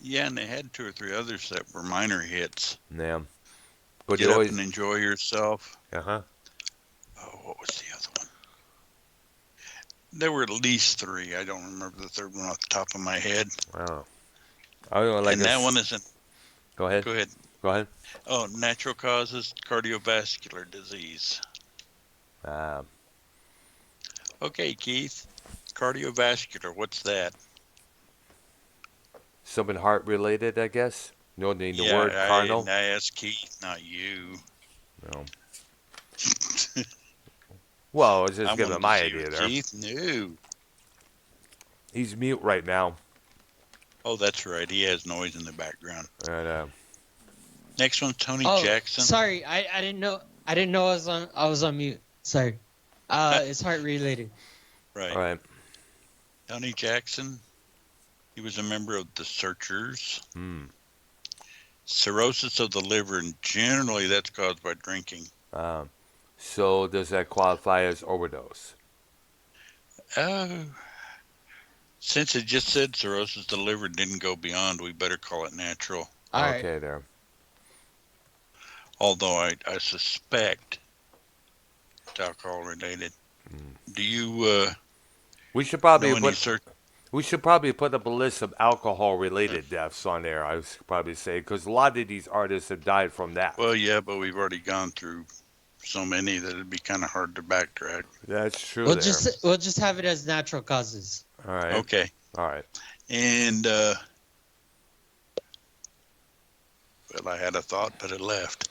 Yeah, and they had 2 or 3 others that were minor hits.
Yeah. But
Get Up and Enjoy Yourself.
Uh-huh.
Oh, what was the other one? There were at least 3. I don't remember the third one off the top of my head.
Wow. I don't know, like
and that one isn't.
Go ahead. Go ahead.
Oh, natural causes, cardiovascular disease. Okay, Keith. Cardiovascular, what's that?
Something heart related, I guess. No, the word cardinal.
I asked Keith, not you.
No. Well, I was just giving my idea there.
Keith knew.
He's mute right now.
Oh, that's right. He has noise in the background.
And,
next one, Tony Jackson.
Sorry, I didn't know. I didn't know I was on mute. Sorry. It's heart related.
Right.
All right.
Tony Jackson. He was a member of the Searchers. Cirrhosis of the liver, and generally that's caused by drinking.
So does that qualify as overdose?
Since it just said cirrhosis of the liver didn't go beyond, we better call it natural.
Okay, there.
Although I suspect it's alcohol related. Do you
we should probably put up a list of alcohol-related deaths on there, I would probably say, because a lot of these artists have died from that.
Well, yeah, but we've already gone through so many that it'd be kind of hard to backtrack.
That's true.
We'll just have it as natural causes.
All right.
Okay.
All right.
And well, I had a thought, but it left.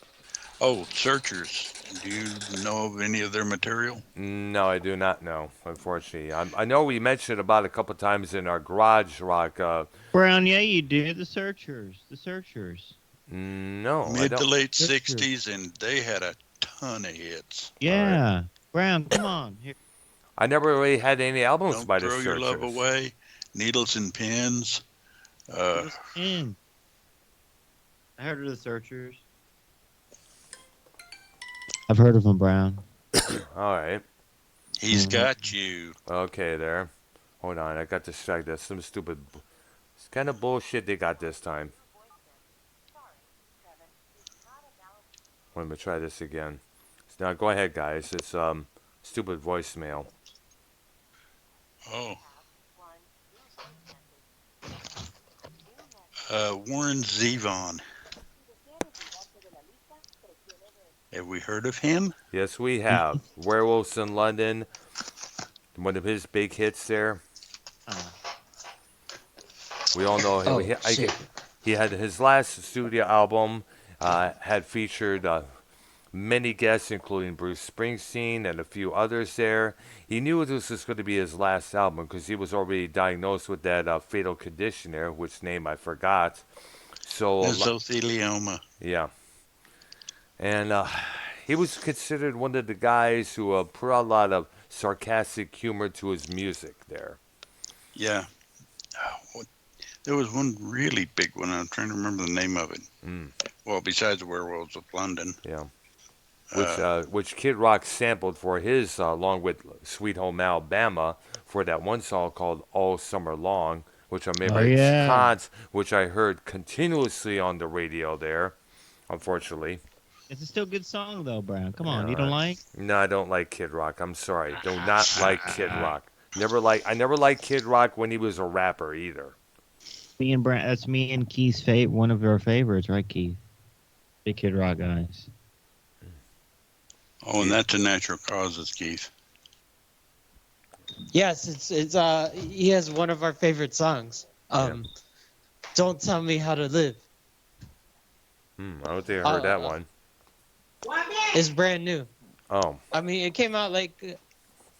Oh, Searchers. Do you know of any of their material?
No, I do not know, unfortunately. I know we mentioned about a couple times in our garage rock.
Brown, yeah, you did. The Searchers.
No,
Mid to late 60s, and they had a ton of hits.
Yeah. Right. Brown, come on. Here.
I never really had any albums
Don't
by the
Throw
Searchers.
Your Love Away, Needles and Pins.
I heard of the Searchers. I've heard of them, Brown.
All right.
He's got you.
Okay, there. Hold on, I got distracted. That's some stupid, it's kind of bullshit they got this time. Let me try this again. Now, go ahead, guys. It's stupid voicemail.
Oh. Warren Zevon. Have we heard of him?
Yes, we have. Werewolves in London, one of his big hits there.
Oh.
We all know he had his last studio album had featured many guests, including Bruce Springsteen and a few others there. He knew this was going to be his last album because he was already diagnosed with that fatal condition there, which name I forgot. So
mesothelioma.
Yeah. And he was considered one of the guys who put a lot of sarcastic humor to his music there.
Yeah. There was one really big one. I'm trying to remember the name of it. Well, besides the Werewolves of London.
Yeah. Which Kid Rock sampled for his, along with Sweet Home Alabama, for that one song called All Summer Long, which I remember which I heard continuously on the radio there, unfortunately.
It's a still good song though, Brown. Come on, you don't like?
No, I don't like Kid Rock. I'm sorry. Do not like Kid Rock. I never liked Kid Rock when he was a rapper either.
Me and Brown, that's me and Keith's one of our favorites, right, Keith? Big Kid Rock guys.
Oh, and that's a Natural Causes, Keith.
Yes, it's he has one of our favorite songs. Don't Tell Me How to Live.
I don't think I heard that one.
It's brand new.
Oh.
I mean, it came out like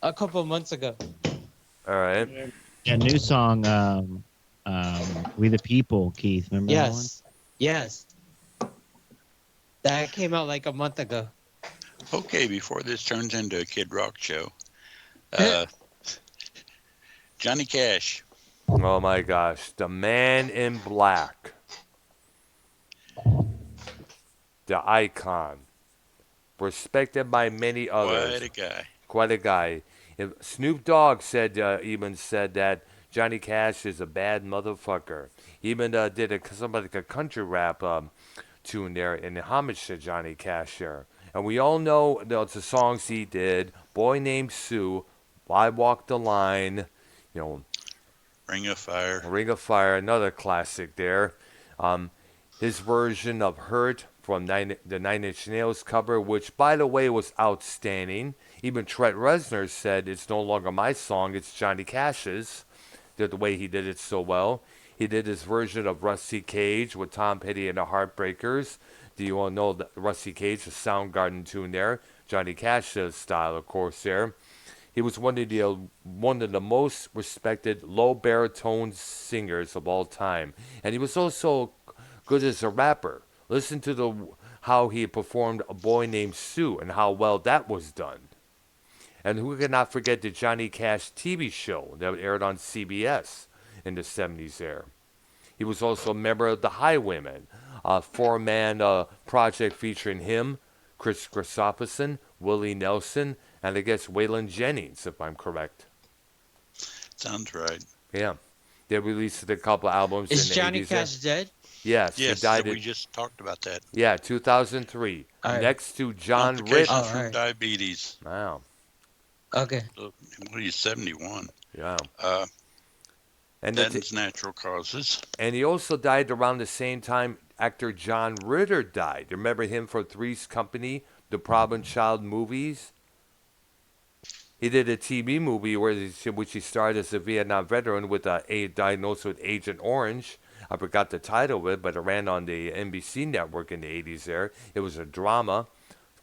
a couple months ago.
All right.
Yeah, new song, We the People, Keith. Remember that one?
Yes. That came out like a month ago.
Okay, before this turns into a Kid Rock show, Johnny Cash.
Oh my gosh, the Man in Black, the icon, respected by many others. Quite a guy. Snoop Dogg even said that Johnny Cash is a bad motherfucker. He even did something like a country rap tune there in homage to Johnny Cash there. And we all know the songs he did: "Boy Named Sue," "I Walk the Line,"
"Ring of Fire."
"Ring of Fire," another classic there. His version of "Hurt" from the Nine Inch Nails cover, which, by the way, was outstanding. Even Trent Reznor said, "It's no longer my song, it's Johnny Cash's." The way he did it so well. He did his version of "Rusty Cage" with Tom Petty and the Heartbreakers. Do you all know that Rusty Cage, the Soundgarden tune there? Johnny Cash's style, of course, there. He was one of the most respected low baritone singers of all time. And he was also good as a rapper. Listen to how he performed "A Boy Named Sue" and how well that was done. And who cannot forget the Johnny Cash TV show that aired on CBS in the 70s there. He was also a member of the Highwaymen, a four-man project featuring him, Chris Christopherson, Willie Nelson, and I guess Waylon Jennings, if I'm correct.
Sounds right.
Yeah. They released a couple albums in the 80s.
Is Johnny Cash dead?
Yes, he died.
We just talked about that.
Yeah, 2003. Next to John Ritter.
Complications from diabetes.
Wow.
Okay.
What are you, 71?
Yeah.
And that's Natural Causes.
And he also died around the same time actor John Ritter died. Remember him from Three's Company, the Problem Child movies? He did a TV movie which he starred as a Vietnam veteran with diagnosed with Agent Orange. I forgot the title of it, but it ran on the NBC network in the 80s there. It was a drama,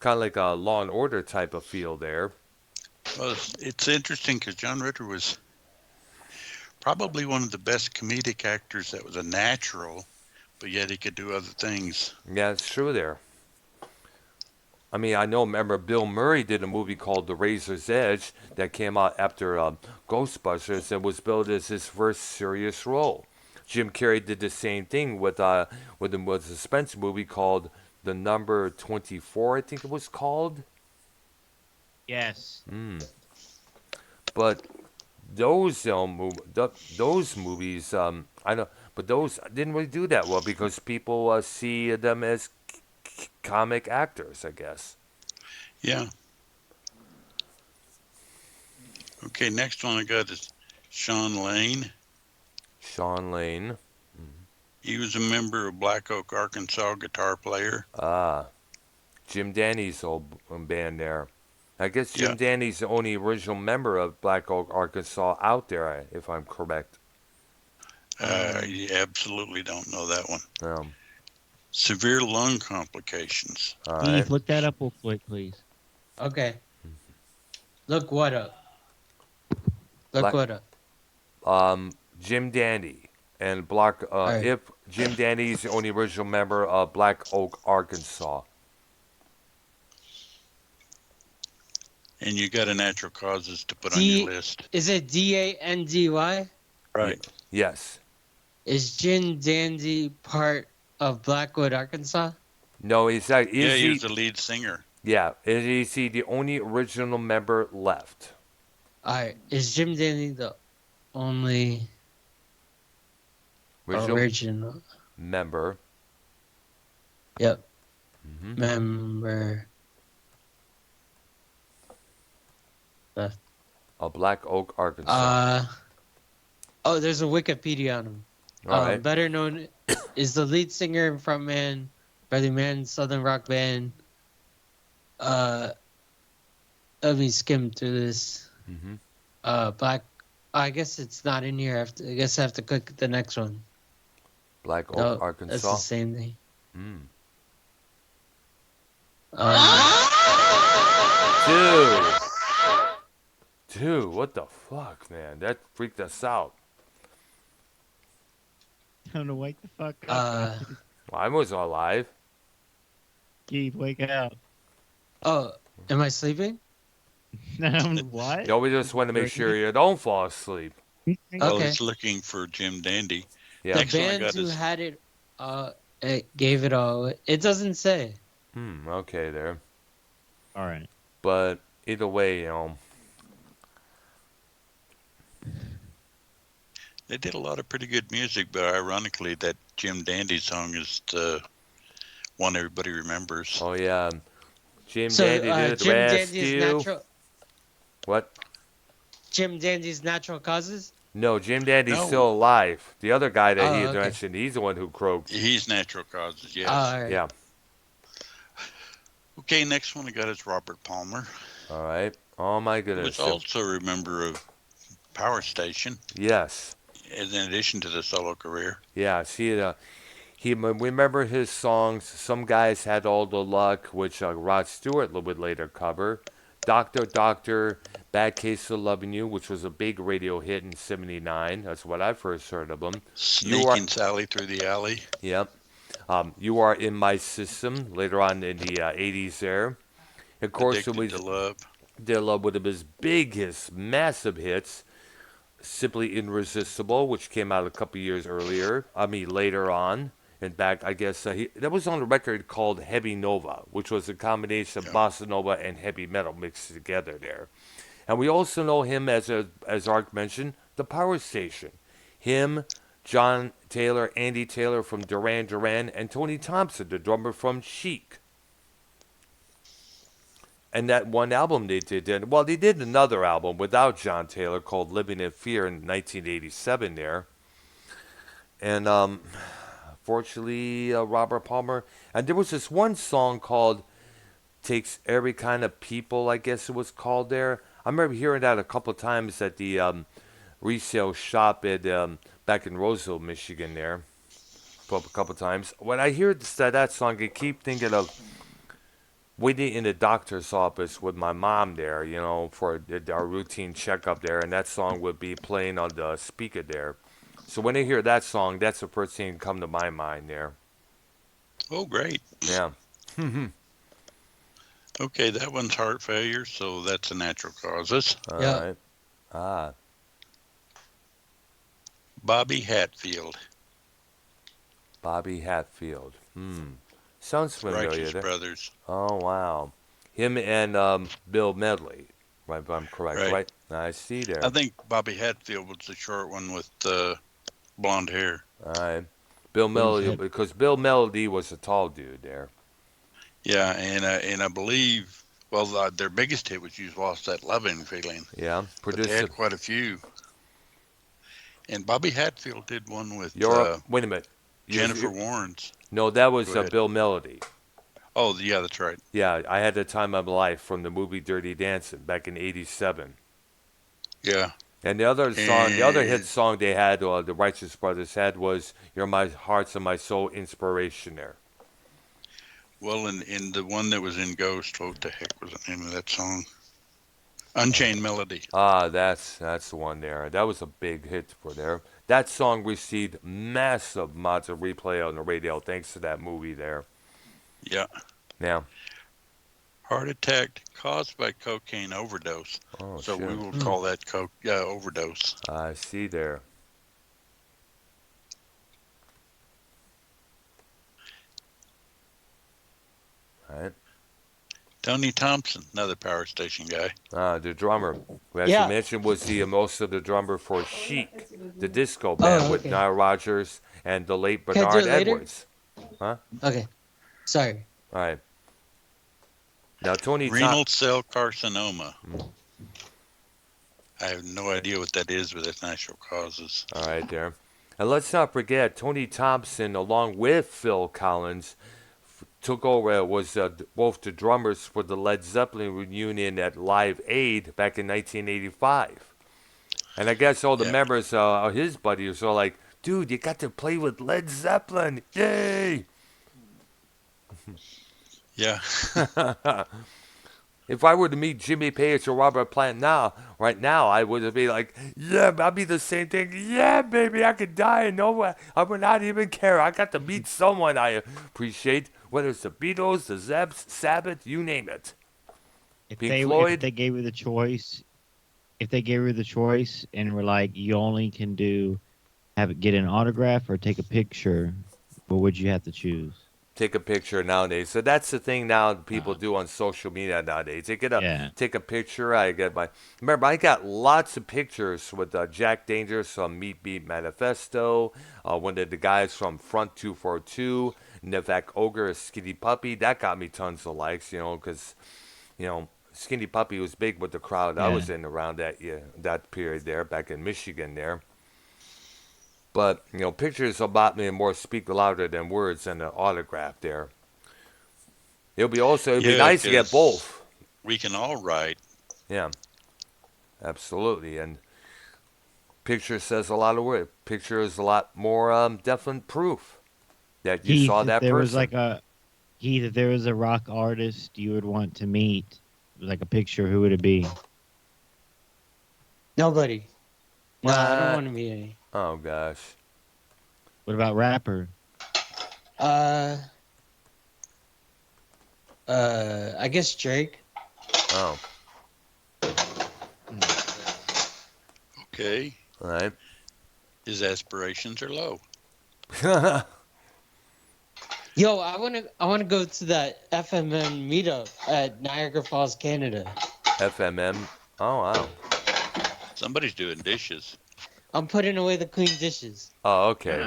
kind of like a Law and Order type of feel there.
Well, it's interesting because John Ritter was probably one of the best comedic actors that was a natural, but yet he could do other things.
Yeah, it's true there. I mean, remember Bill Murray did a movie called The Razor's Edge that came out after Ghostbusters and was billed as his first serious role. Jim Carrey did the same thing with a suspense movie called The Number 24, I think it was called.
Yes.
But those movies, I know, but those didn't really do that well because people see them as comic actors, I guess.
Yeah. Okay, next one I got is Sean Lane.
Sean Lane.
He was a member of Black Oak, Arkansas, guitar player.
Jim Danny's old band there. I guess Jim Dandy's the only original member of Black Oak, Arkansas out there, if I'm correct.
You absolutely don't know that one.
Um,
Severe lung complications.
all
Keith,
right.
look that up real quick, please.
Okay. Look what up. Look
Black-
what up.
Jim Dandy and Black.
right.
If Jim Dandy is the only original member of Black Oak, Arkansas.
And you got a natural causes to put on your list.
Is it Dandy?
Right.
Yes.
Is Jim Dandy part of Blackwood, Arkansas?
No, he's not.
He was the lead singer.
Yeah. Is he the only original member left?
All right. Is Jim Dandy the only original
member?
Yep.
Mm-hmm.
Member left.
Of Black Oak, Arkansas.
There's a Wikipedia on him.
All right.
Better known is the lead singer and frontman, Brother Man, Southern rock band. Let me skim through this.
Mm-hmm.
Black. I guess it's not in here. I guess I have to click the next one.
Black Oak,
No,
Arkansas.
that's the same thing.
Mm. Dude, what the fuck, man? That freaked us out.
Time to wake the fuck up.
Well, I was alive.
Keith, wake up.
Oh, am I sleeping?
What?
No, we just want to make sure you don't fall asleep.
Well,
Okay.
he's looking for Jim Dandy.
Yeah.
The
Next one I
band
got
who
is-
had it gave it all. It doesn't say.
Okay there.
All right.
But either way,
They did a lot of pretty good music, but ironically, that Jim Dandy song is the one everybody remembers.
oh yeah. Jim
So
Dandy did
Jim
rescue.
Dandy's natural.
What?
Jim Dandy's natural causes.
No, Jim Dandy's
No.
still alive. The other guy that he had
okay.
mentioned, he's the one who croaked.
He's natural causes, yes.
All right.
Yeah.
Okay, next one I got is Robert Palmer,
All right. Oh my
who
goodness.
was also a member of Power Station,
Yes.
in addition to the solo career.
Yeah. See, we remember his songs. Some guys had all the luck, which Rod Stewart would later cover. Doctor, Bad Case of Loving You, which was a big radio hit in '79. That's what I first heard of them.
Sneaking Sally Through the Alley.
Yep. You Are in My System, later on in the '80s there. Of course,
Addicted
it was
to Love.
Their Love would have his big hits, massive hits. Simply Irresistible, which came out a couple years earlier. Later on. In fact, I guess that was on a record called Heavy Nova, which was a combination of bossa nova and heavy metal mixed together there. And we also know him as Ark mentioned, the Power Station. Him, John Taylor, Andy Taylor from Duran Duran, and Tony Thompson, the drummer from Chic. And that one album they did, they did another album without John Taylor called Living in Fear in 1987 there. And fortunately, Robert Palmer, and there was this one song called Takes Every Kind of People, I guess it was called there. I remember hearing that a couple of times at the resale shop at back in Roseville, Michigan there. A couple of times. When I hear that song, I keep thinking of waiting in the doctor's office with my mom there, for our routine checkup there, and that song would be playing on the speaker there. So when I hear that song, that's the first thing that come to my mind there.
Oh, great.
Yeah.
Okay, that one's heart failure, so that's a natural causes.
All
Yeah.
right. Ah.
Bobby Hatfield,
Bobby Hatfield. Sounds familiar
Righteous
there.
Brothers.
Oh, wow. Him and Bill Medley, right, if I'm correct, right? I see there.
I think Bobby Hatfield was the short one with blonde hair.
All right. Bill Melody, because Bill Melody was a tall dude there.
Yeah, and I believe, their biggest hit was "You've Lost That Loving Feeling."
Yeah.
But they had quite a few. And Bobby Hatfield did one with
Wait a minute.
Jennifer Warnes.
No, that was
Go ahead.
Bill Melody.
Oh, yeah, that's right.
Yeah, I Had the Time of My Life from the movie Dirty Dancing back in '87.
Yeah.
And the other song, the other hit
And,
song they had, or the Righteous Brothers had, was "You're My Hearts and My Soul" inspiration there.
well, in the one that was in Ghost, what the heck was the name of that song? Unchained Melody.
That's the one there. That was a big hit for there. That song received massive amounts of replay on the radio thanks to that movie there.
Yeah.
Now,
Heart attack caused by cocaine overdose.
oh
So
shit,
we will call that overdose.
I see there. All right.
Tony Thompson, another power station guy.
The drummer, who as you
Yeah.
mentioned, was the most of the drummer for Chic, the disco band with
okay.
Nile Rodgers and the late
Can I do
Bernard
it later?
Edwards. Huh?
Okay. Sorry.
All right. Now, Tony
Renal cell carcinoma.
Mm.
I have no idea what that is, but it's natural causes.
All right, there. And let's not forget, Tony Thompson, along with Phil Collins, took over, was both the drummers for the Led Zeppelin reunion at Live Aid back in 1985. And I guess all the members, his buddies, are like, dude, you got to play with Led Zeppelin. Yay!
Yeah.
If I were to meet Jimmy Page or Robert Plant right now, I would be like, yeah, I'd be the same thing. Yeah, baby, I could die and I would not even care. I got to meet someone I appreciate, whether it's the Beatles, the Zeps, Sabbath, you name it.
If
Pink Floyd.
If they gave you the choice, and were like, you only can get an autograph or take a picture, what would you have to choose?
Take a picture nowadays. So that's the thing now people do on social media nowadays. They take a picture. Remember, I got lots of pictures with Jack Dangerous from Meat Beat Manifesto, one of the guys from Front 242, Nivek Ogre, Skinny Puppy. That got me tons of likes, because, Skinny Puppy was big with the crowd I was in around that period there, back in Michigan there. But, pictures about me more speak louder than words and an autograph there. It'd be nice to get both.
We can all write.
Yeah, absolutely. And picture says a lot of words. Picture is a lot more definite proof that you saw that person.
If there was a rock artist you would want to meet, like a picture, who would it be?
Nobody. No, I don't want to meet any.
Oh, gosh.
What about rapper?
I guess Drake.
Oh.
Okay.
All right.
His aspirations are low.
Yo, I wanna go to that FMM meetup at Niagara Falls, Canada.
FMM. Oh, wow.
Somebody's doing dishes.
I'm putting away the clean dishes.
Oh, okay.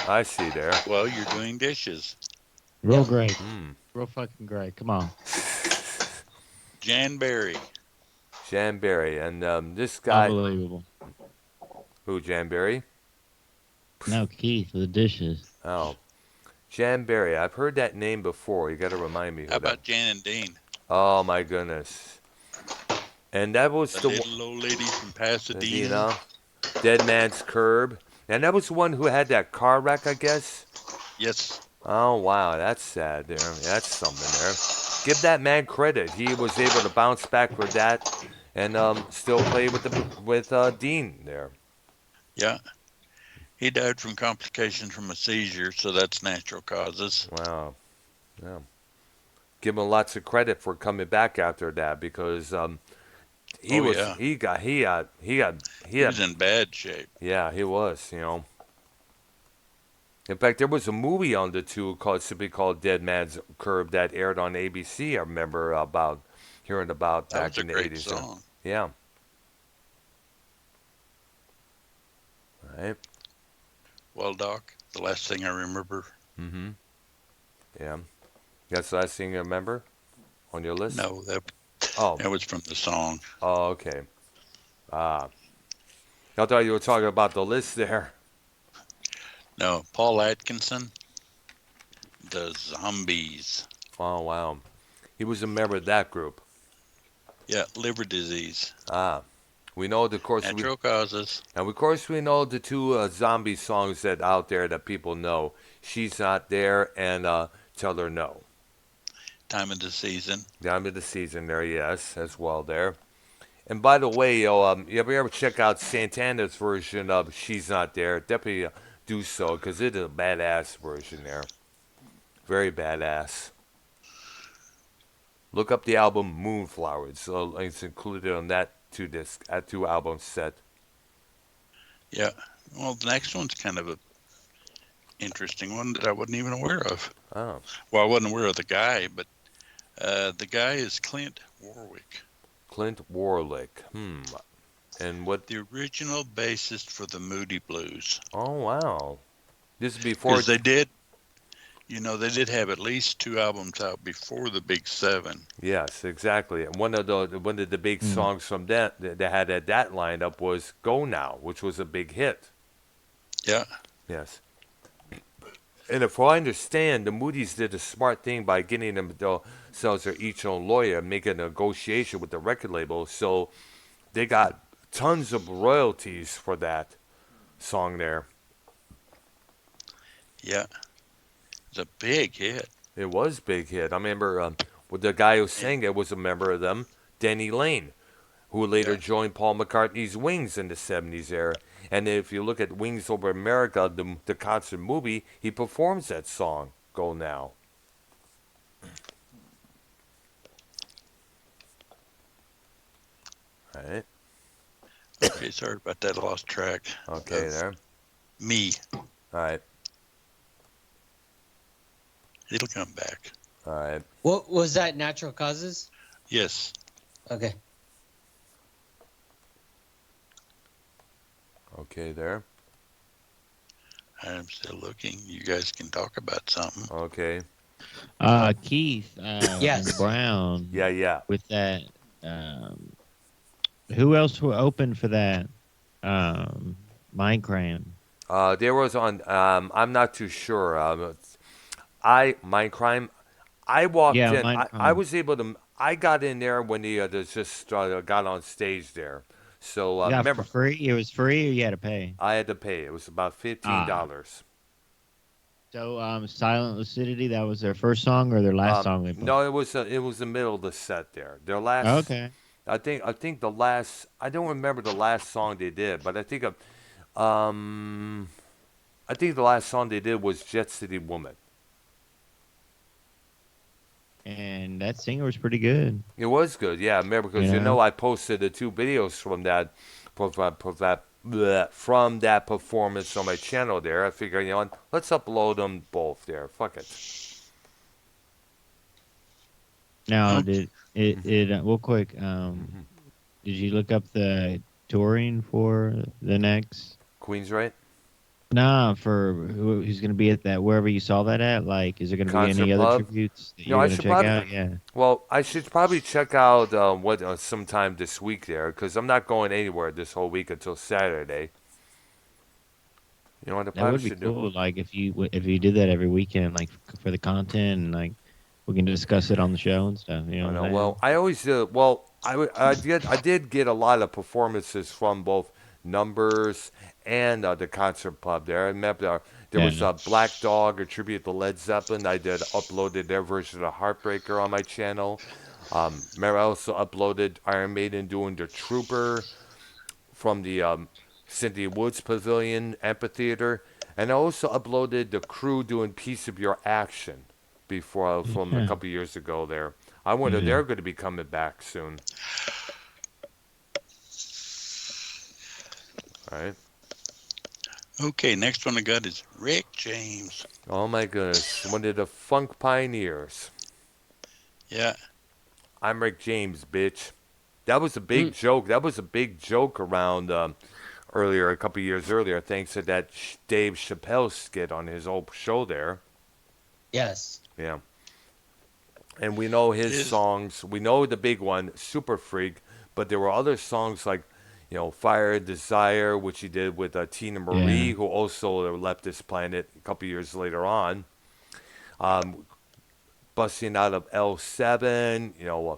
I see there.
Well, you're doing dishes.
Real great. Real fucking great. Come on.
Jan Berry.
And this guy.
Unbelievable.
Who, Jan Berry?
No, Keith, the dishes.
Oh. Jan Berry. I've heard that name before. You got to remind me.
How about Jan and Dean?
Oh, my goodness. And that was
the little old lady from Pasadena.
Dead Man's Curb. And that was the one who had that car wreck, I guess?
Yes.
Oh, wow. That's sad there. That's something there. Give that man credit. He was able to bounce back for that and still play with Dean there.
Yeah. He died from complications from a seizure, so that's natural causes.
Wow. Yeah. Give him lots of credit for coming back after that because he was
in bad shape.
Yeah, he was, In fact, there was a movie on the two simply called Dead Man's Curb that aired on ABC. I remember hearing about back in the 80s.
Song.
Yeah. All right.
Well, Doc, the last thing I remember.
Mm-hmm. Yeah. That's the last thing you remember on your list?
No, that was from the song.
Oh, okay. I thought you were talking about the list there.
No, Paul Atkinson, The Zombies.
Oh, wow. He was a member of that group.
Yeah, liver disease.
Ah. We know, of course,
Natural causes.
and of course we know the two zombie songs that out there that people know. She's Not There and Tell Her No.
Time of the season.
Time of the season there, yes, as well there. And by the way, you ever check out Santana's version of She's Not There? Definitely do so, because it is a badass version there. Very badass. Look up the album Moonflower. It's included on that two album set.
Yeah. Well, the next one's kind of a interesting one that I wasn't even aware of.
Oh.
Well, I wasn't aware of the guy, but the guy is Clint Warwick.
Clint Warwick. And what?
The original bassist for the Moody Blues.
Oh, wow. This is before.
Because they did have at least 2 albums out before the Big 7.
Yes, exactly. And one of the big songs from that had that lined up was "Go Now," which was a big hit.
Yeah.
Yes. And if I understand, the Moody's did a smart thing by getting themselves their each own lawyer and make a negotiation with the record label, so they got tons of royalties for that song there.
Yeah. It's a big hit.
It was a big hit. I remember with the guy who sang it was a member of them, Denny Lane, who later joined Paul McCartney's Wings in the 70s era. And if you look at Wings Over America, the concert movie, he performs that song, Go Now. All right.
Okay, sorry about that. I lost track.
Okay, there.
Me.
All right.
It'll come back.
All right.
What was that? Natural causes?
Yes.
Okay.
Okay, there.
I'm still looking. You guys can talk about something.
Okay.
Keith.
Yes.
Brown.
Yeah.
With that. Who else were open for that? Minecraft.
There was on. I'm not too sure. Minecraft. I walked in. I was able to. I got in there when he just got on stage there. So remember,
for free. It was free, or you had to pay.
I had to pay. It was about $15.
So Silent Lucidity. That was their first song or their last song they played?
No, it was the middle of the set there. Their last.
Okay.
I think the last. I don't remember the last song they did, but I think the last song they did was Jet City Woman.
And that singer was pretty good.
It was good, yeah. I remember because I posted the 2 videos from that performance on my channel there. I figured, let's upload them both there. Fuck it.
Now, real quick, did you look up the touring for the next?
Queensrÿche?
Nah, for who's going to be at that, wherever you saw that at? Like, is there going to be any other tributes that you're going to check out? Yeah.
Well, I should probably check out sometime this week there, because I'm not going anywhere this whole week until Saturday. You know what I
That would be cool. Like, if you did that every weekend, like, for the content, and, like, we can discuss it on the show and stuff. You know.
Well, I always I did get a lot of performances from both Numbers and the concert pub there. I remember there was a Black Dog, a tribute to Led Zeppelin. I uploaded their version of Heartbreaker on my channel. Remember I also uploaded Iron Maiden doing the Trooper from the Cynthia Woods Pavilion Amphitheater, and I also uploaded the Crew doing Piece of Your Action from a couple years ago there. I wonder if they're going to be coming back soon. All right.
Okay, next one I got is Rick James.
Oh my goodness, one of the funk pioneers.
Yeah.
I'm Rick James, bitch. That was a big joke. That was a big joke around a couple years earlier, thanks to that Dave Chappelle skit on his old show there.
Yes.
Yeah. And we know his songs. We know the big one, Super Freak, but there were other songs like, Fire Desire, which he did with Tina Marie, who also left this planet a couple years later on. busting out of L7, a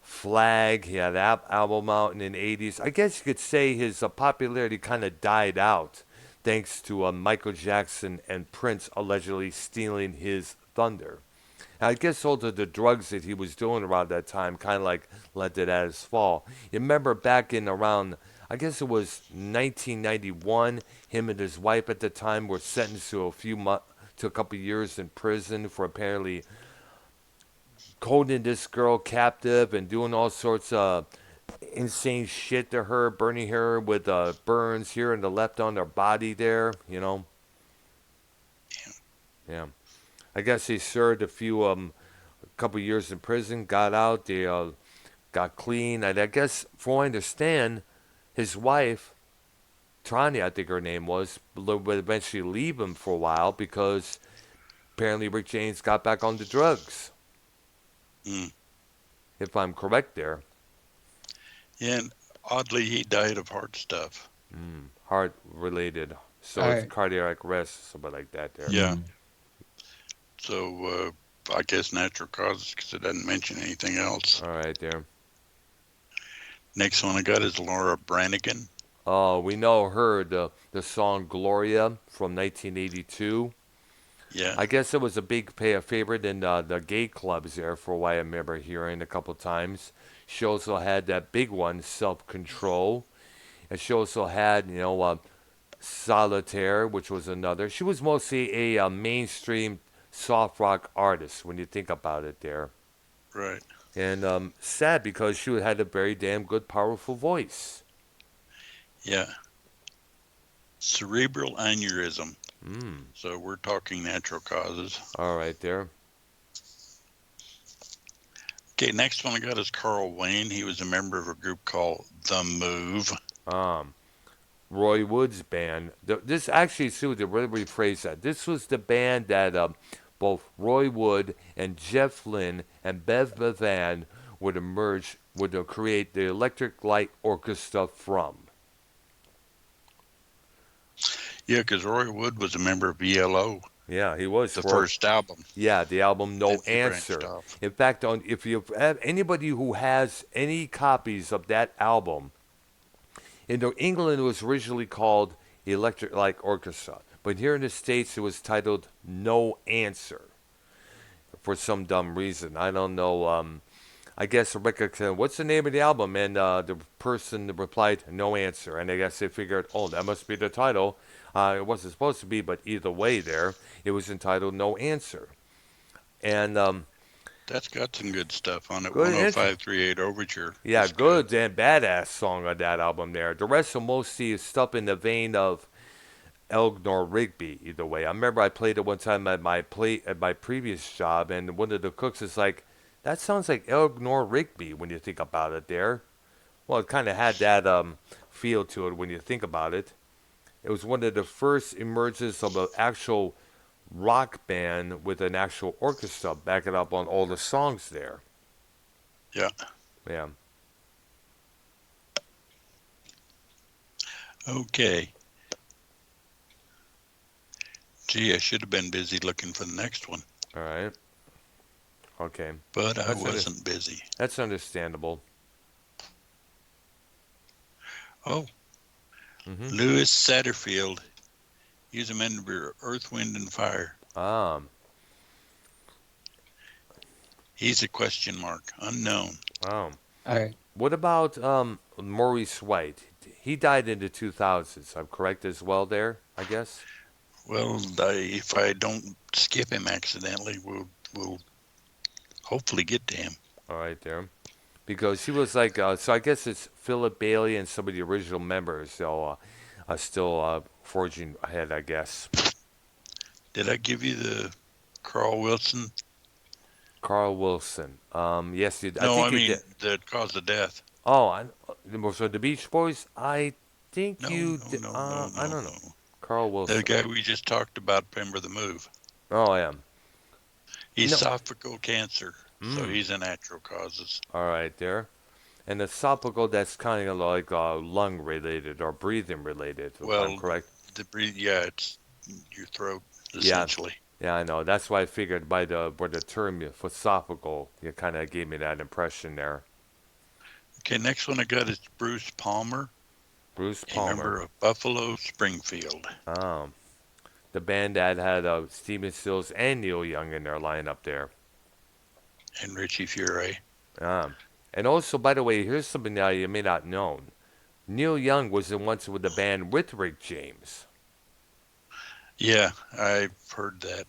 Flag. He had an album out in the 80s. I guess you could say his popularity kind of died out thanks to Michael Jackson and Prince allegedly stealing his thunder. And I guess all the drugs that he was doing around that time kind of like led to that as fall. You remember back in around, I guess it was 1991, him and his wife at the time were sentenced to a couple years in prison for apparently holding this girl captive and doing all sorts of insane shit to her, burning her with burns here and the left on her body there. Yeah. I guess he served a couple years in prison, got out, they got clean. And I guess, from what I understand, his wife, Tanya, I think her name was, would eventually leave him for a while because apparently Rick James got back on the drugs. If I'm correct there.
Yeah, and oddly, he died of heart stuff.
Heart related. So it's cardiac arrest, something like that there.
Yeah. So I guess natural causes because it doesn't mention anything else.
All right there.
Next one I got is Laura Branigan.
Oh, we know her, the song Gloria from 1982.
Yeah.
I guess it was a big favorite in the gay clubs there for what I remember hearing a couple times. She also had that big one, Self-Control. And she also had, Solitaire, which was another. She was mostly a mainstream soft rock artist when you think about it there.
Right.
And sad because she had a very damn good, powerful voice.
Yeah. Cerebral aneurysm. So we're talking natural causes.
All right there.
Okay, next one I got is Carl Wayne. He was a member of a group called The Move.
Roy Wood's band. This actually, Sue, to really rephrase that, this was the band that both Roy Wood and Jeff Lynne and Bev Bevan would create the Electric Light Orchestra from.
Yeah, because Roy Wood was a member of ELO.
Yeah, he was.
The first album.
Yeah, the album No Answer. In fact, if you have anybody who has any copies of that album, in England it was originally called Electric Light Orchestra, but here in the States it was titled No Answer for some dumb reason. I don't know. I guess Rebecca said, "What's the name of the album?" And the person replied, "No Answer." And I guess they figured, "Oh, that must be the title." It wasn't supposed to be, but either way, it was entitled No Answer. And
that's got some good stuff on it.
Good
10538 Overture.
Yeah, good and badass song on that album there. The rest of mostly is stuff in the vein of Eleanor Rigby. Either way, I remember I played it one time at my previous job, and one of the cooks is like, "That sounds like Eleanor Rigby when you think about it." There, well, it kind of had that feel to it when you think about it. It was one of the first emergence of an actual rock band with an actual orchestra backing up on all the songs there.
Yeah.
Yeah.
Okay. Gee, I should have been busy looking for the next one.
All right. Okay.
But I wasn't busy.
That's understandable.
Oh. Louis Satterfield. He's a member of Earth, Wind, and Fire. He's a question mark. Unknown.
Wow.
All right.
What about Maurice White? He died in the 2000s. I'm correct as well there, I guess?
Well, if I don't skip him accidentally, we'll hopefully get to him.
All right there. Because he was like, so I guess it's Philip Bailey and some of the original members. So still forging ahead, I guess.
Did I give you the Carl Wilson?
Carl Wilson. Yes, you did.
No, I
mean
the cause of death.
Oh, so the Beach Boys? I think you did.
No,
I don't know. Carl Wilson.
The guy we just talked about, remember the move.
Oh, yeah.
Esophageal cancer. So he's a natural causes.
All right, there. And esophageal, that's kind of like lung related or breathing related. If I'm correct.
It's your throat essentially.
Yeah, I know. That's why I figured by the term philosophical, you kind of gave me that impression there.
Okay, next one I got is Bruce Palmer,
Bruce
a
Palmer.
member of Buffalo Springfield.
The band that had Stephen Stills and Neil Young in their lineup there.
And Richie Furay.
And also, by the way, here's something that you may not know. Neil Young was the once with the band with Rick James.
Yeah, I've heard that.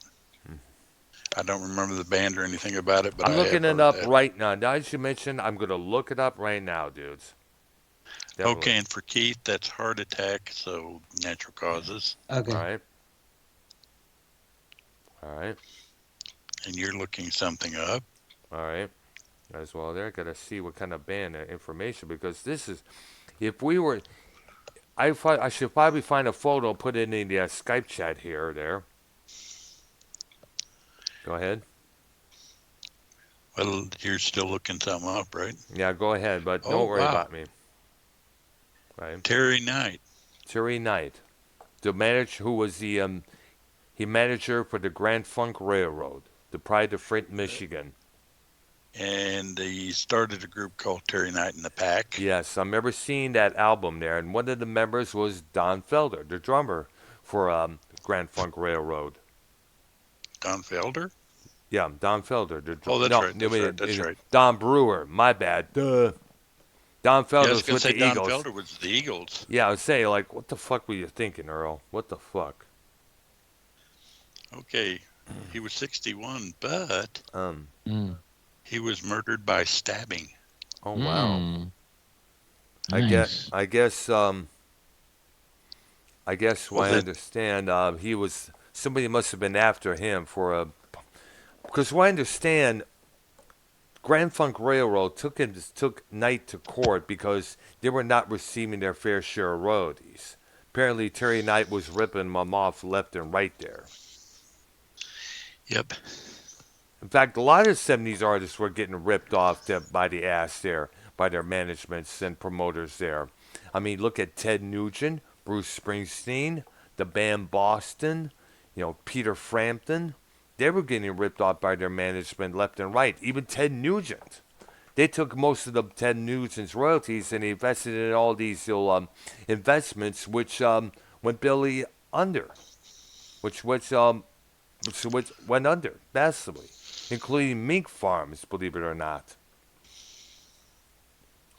I don't remember the band or anything about it, but
I'm
I
looking
have
it up
heard that.
right now. Now that you mentioned, I'm going to look it up right now, dudes. Definitely.
Okay, and for Keith, that's heart attack, so natural causes.
Okay.
All right. All right.
And you're looking something up.
All right. As well there. Got to see what kind of band information, because this is, if we were, I should probably find a photo, put it in the Skype chat here or there. Go ahead.
Well, you're still looking something up, right?
Yeah, go ahead, but don't worry about me. Right.
Terry Knight.
Terry Knight, the manager who was the he manager for the Grand Funk Railroad, the Pride of Flint, Michigan.
And he started a group called Terry Knight and the Pack.
Yes, I remember seeing that album there, and one of the members was Don Felder, the drummer for Grand Funk Railroad.
Don Felder?
Yeah, Don Felder.
That's right.
Don Brewer, my bad. Duh. Don Felder was with the
Don
Eagles.
Felder was the Eagles.
Yeah, I would say, like, what the fuck were you thinking, Earl? What the fuck?
Okay, he was 61, but he was murdered by stabbing.
Oh wow.
Nice.
I guess what I understand, somebody must have been after him for because what I understand, Grand Funk Railroad took Knight to court because they were not receiving their fair share of royalties. Apparently, Terry Knight was ripping them off left and right there.
Yep.
In fact, a lot of 70s artists were getting ripped off by the ass there, by their managements and promoters there. I mean, look at Ted Nugent, Bruce Springsteen, the band Boston, Peter Frampton. They were getting ripped off by their management left and right. Even Ted Nugent. They took most of the Ted Nugent's royalties and invested in all these investments, which went belly under, which went under massively, including mink farms, believe it or not.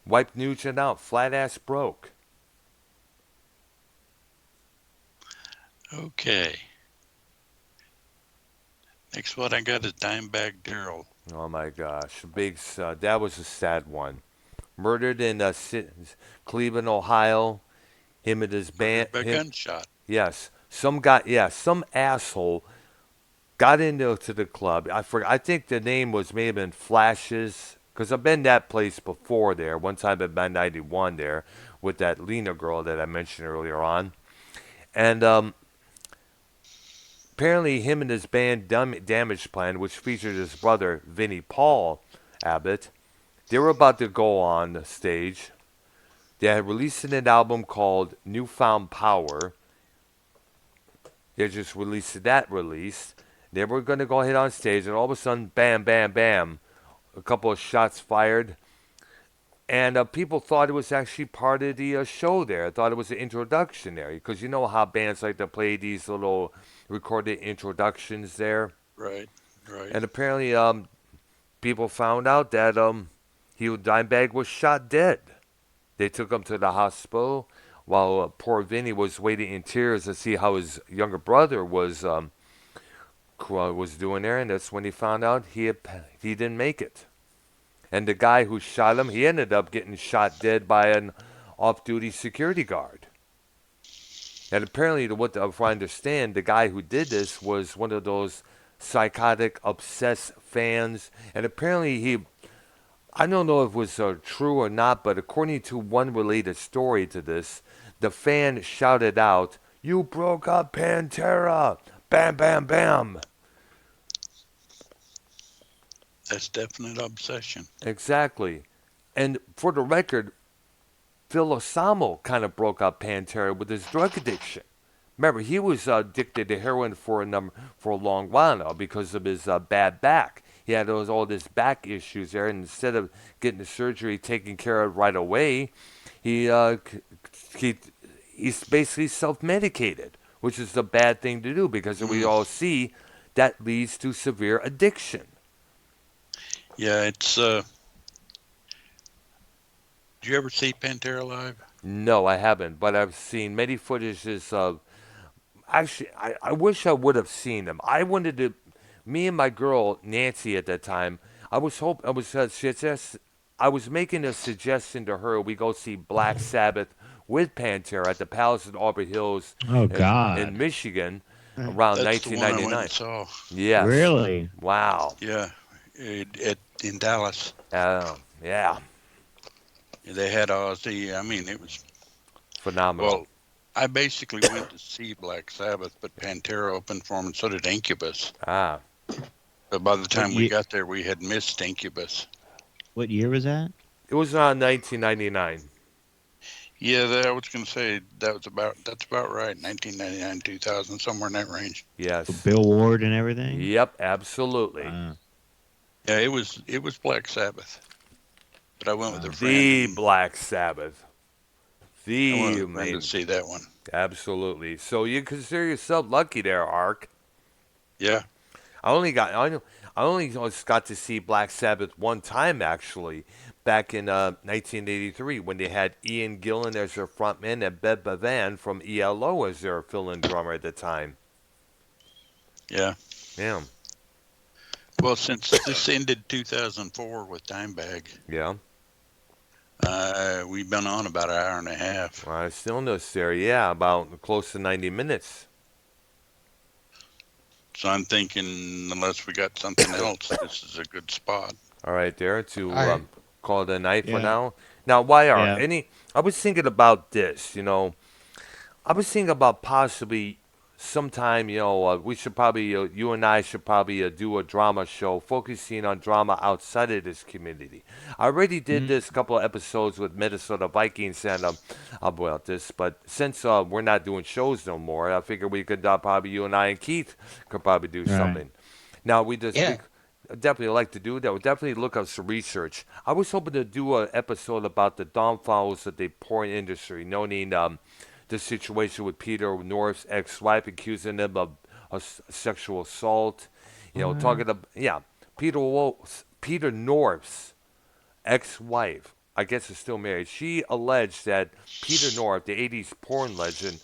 Wiped Nugent out, flat ass broke.
Okay. Next one I got is Dimebag Darrell.
Oh my gosh, that was a sad one. Murdered in Cleveland, Ohio. Him and his band.
By gunshot.
Yes, some asshole got into the club. I think the name may have been Flashes, because I've been that place before there. One time at Band 91 there with that Lena girl that I mentioned earlier on. And apparently him and his band Damage Plan, which featured his brother Vinnie Paul Abbott, they were about to go on the stage. They had released an album called Newfound Power. They just released that release. They were going to go ahead on stage, and all of a sudden, bam, bam, bam, a couple of shots fired. And people thought it was actually part of the show there. I thought it was an introduction there, because you know how bands like to play these little recorded introductions there.
Right.
And apparently, people found out that Dimebag was shot dead. They took him to the hospital while poor Vinny was waiting in tears to see how his younger brother was doing there, and that's when he found out he didn't make it. And the guy who shot him, he ended up getting shot dead by an off-duty security guard. And apparently, if I understand, the guy who did this was one of those psychotic, obsessed fans. And apparently I don't know if it was true or not, but according to one related story to this, the fan shouted out, "You broke up Pantera! Bam, bam, bam!"
That's definite obsession.
Exactly. And for the record, Phil Osamo kind of broke up Pantera with his drug addiction. Remember, he was addicted to heroin for a long while now because of his bad back. He had all this back issues there, and instead of getting the surgery taken care of right away, he he he's basically self-medicated, which is a bad thing to do because we all see that leads to severe addiction.
Yeah, it's. Did you ever see Pantera live?
No, I haven't, but I've seen many footages of. Actually, I wish I would have seen them. I wanted to. Me and my girl Nancy at that time. I was I was making a suggestion to her we go see Black Sabbath with Pantera at the Palace at Auburn Hills
Oh
in
God.
Michigan around
That's the one I went
1999.
and saw.
Yes.
Really?
Wow.
Yeah, in Dallas.
Yeah.
They had Ozzy. I mean, it was
Phenomenal.
well. I basically went to see Black Sabbath, but Pantera opened for them, and so did Incubus.
Ah.
But by the time we got there, we had missed Incubus.
What year was that?
It was around 1999.
Yeah, I was going to say that's about right. 1999, 2000, somewhere in that range.
Yes.
With Bill Ward and everything.
Yep, absolutely.
Yeah, it was Black Sabbath, but I went with a friend.
The Black Sabbath.
I went with a friend to see that one.
Absolutely. So you consider yourself lucky there, Ark.
Yeah.
I only got to see Black Sabbath one time actually, back in 1983 when they had Ian Gillan as their frontman and Beb Bevan from ELO as their fill-in drummer at the time.
Yeah.
Yeah.
Well, since this ended 2004 with Dimebag,
Yeah.
we've been on about an hour and a half.
Stillness there, yeah, about close to 90 minutes.
So I'm thinking, unless we got something else, this is a good spot.
All right, there to
right.
call it a night for
Yeah.
now. Now, YR,
Yeah.
I was thinking about this, I was thinking about possibly sometime, we should probably, you and I should probably do a drama show focusing on drama outside of this community. I already did this couple of episodes with Minnesota Vikings and about this, but since we're not doing shows no more, I figured we could probably, you and I and Keith could probably do something. Now, we definitely like to do that. We'll definitely look up some research. I was hoping to do an episode about the downfalls of the porn industry, noting the situation with Peter North's ex-wife, accusing him of sexual assault. Talking about Peter North's ex-wife, I guess is still married. She alleged that Peter North, the 80s porn legend,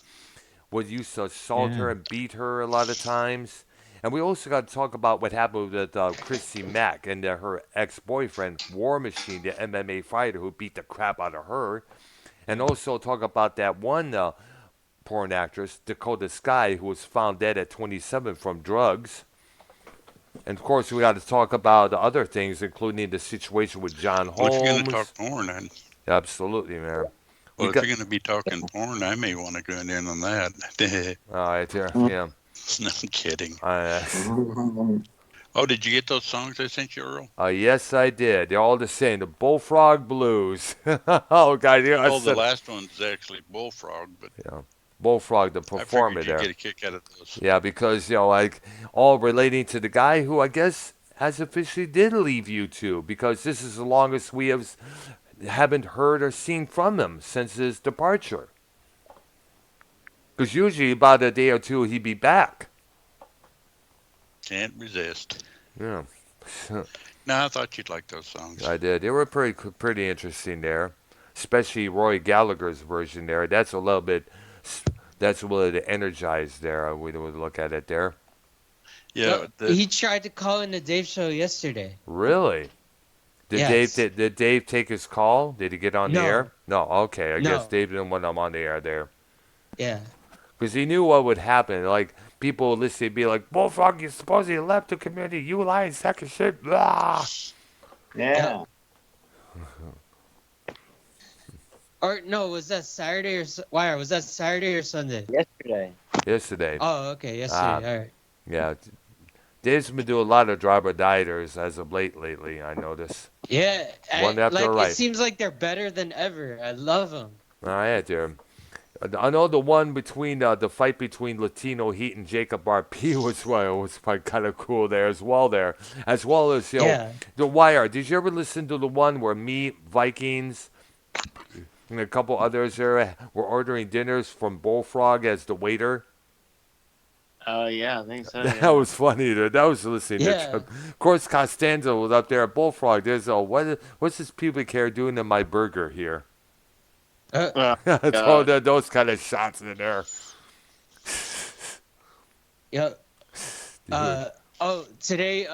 would used to assault her and beat her a lot of times. And we also got to talk about what happened with Chrissy Mack and her ex-boyfriend, War Machine, the MMA fighter who beat the crap out of her. And also talk about that one porn actress, Dakota Sky, who was found dead at 27 from drugs. And of course, we got to talk about other things, including the situation with John Holmes.
Well, if you're going to talk porn, then.
Absolutely, man.
Well, if you're going to be talking porn, I may want to go in on that.
All right, there, yeah.
No, I'm kidding. Oh, did you get those songs I sent you, Earl?
Yes, I did. They're all the same. The Bullfrog Blues. Oh, God.
The last one's actually Bullfrog, but
Bullfrog, the performer
I figured
there.
You'd get a kick out of those.
Yeah, because, all relating to the guy who I guess has officially did leave YouTube, because this is the longest we haven't heard or seen from him since his departure. Because usually about a day or two he'd be back.
Can't resist.
Yeah.
No, I thought you'd like those songs.
I did. They were pretty interesting there, especially Roy Gallagher's version there. That's a little bit energized there. We would look at it there.
Yeah.
He tried to call in the Dave show yesterday.
Really?
Yes.
Did Dave take his call? Did he get on the air? No. Okay. I
No.
guess Dave didn't want him on the air there.
Yeah.
Because he knew what would happen. Like, people would listen and be like, Bullfrog, you supposedly left the community. You lying sack of shit. Blah.
Yeah.
Or no, was that Saturday or why? Was that Saturday or Sunday?
Yesterday.
Oh, okay, yesterday. All right.
Yeah. Dave's been doing a lot of driver dieters as of lately, I noticed.
Yeah.
One after right.
It seems like they're better than ever. I love them.
All right, there. I know the one between the fight between Latino Heat and Jacob RP was kind of cool there as well. As well as the Wire. Did you ever listen to the one where me, Vikings, and a couple others there were ordering dinners from Bullfrog as the waiter?
Oh yeah, I think so.
That was funny, dude. That was listening to. Of course, Costanza was up there at Bullfrog. There's what's this pubic hair doing to my burger here? Throw those kind of shots in there.
Yep. Today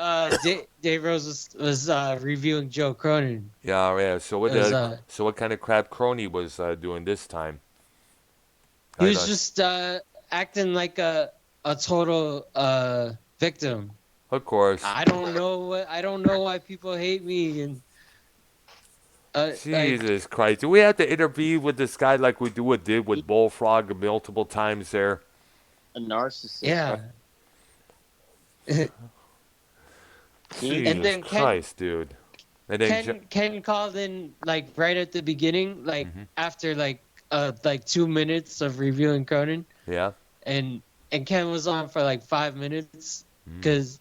Dave Rose was reviewing Joe Cronin.
Yeah. So what kind of crap Crony was doing this time?
He was just acting like a total victim.
Of course.
I don't know why people hate me and.
Jesus Christ! Do we have to intervene with this guy like we did with Bullfrog multiple times there?
A narcissist.
Yeah.
Jesus
and then
Christ, dude. And then
Ken called in like right at the beginning, like after like 2 minutes of reviewing Cronin.
Yeah.
And Ken was on for like 5 minutes because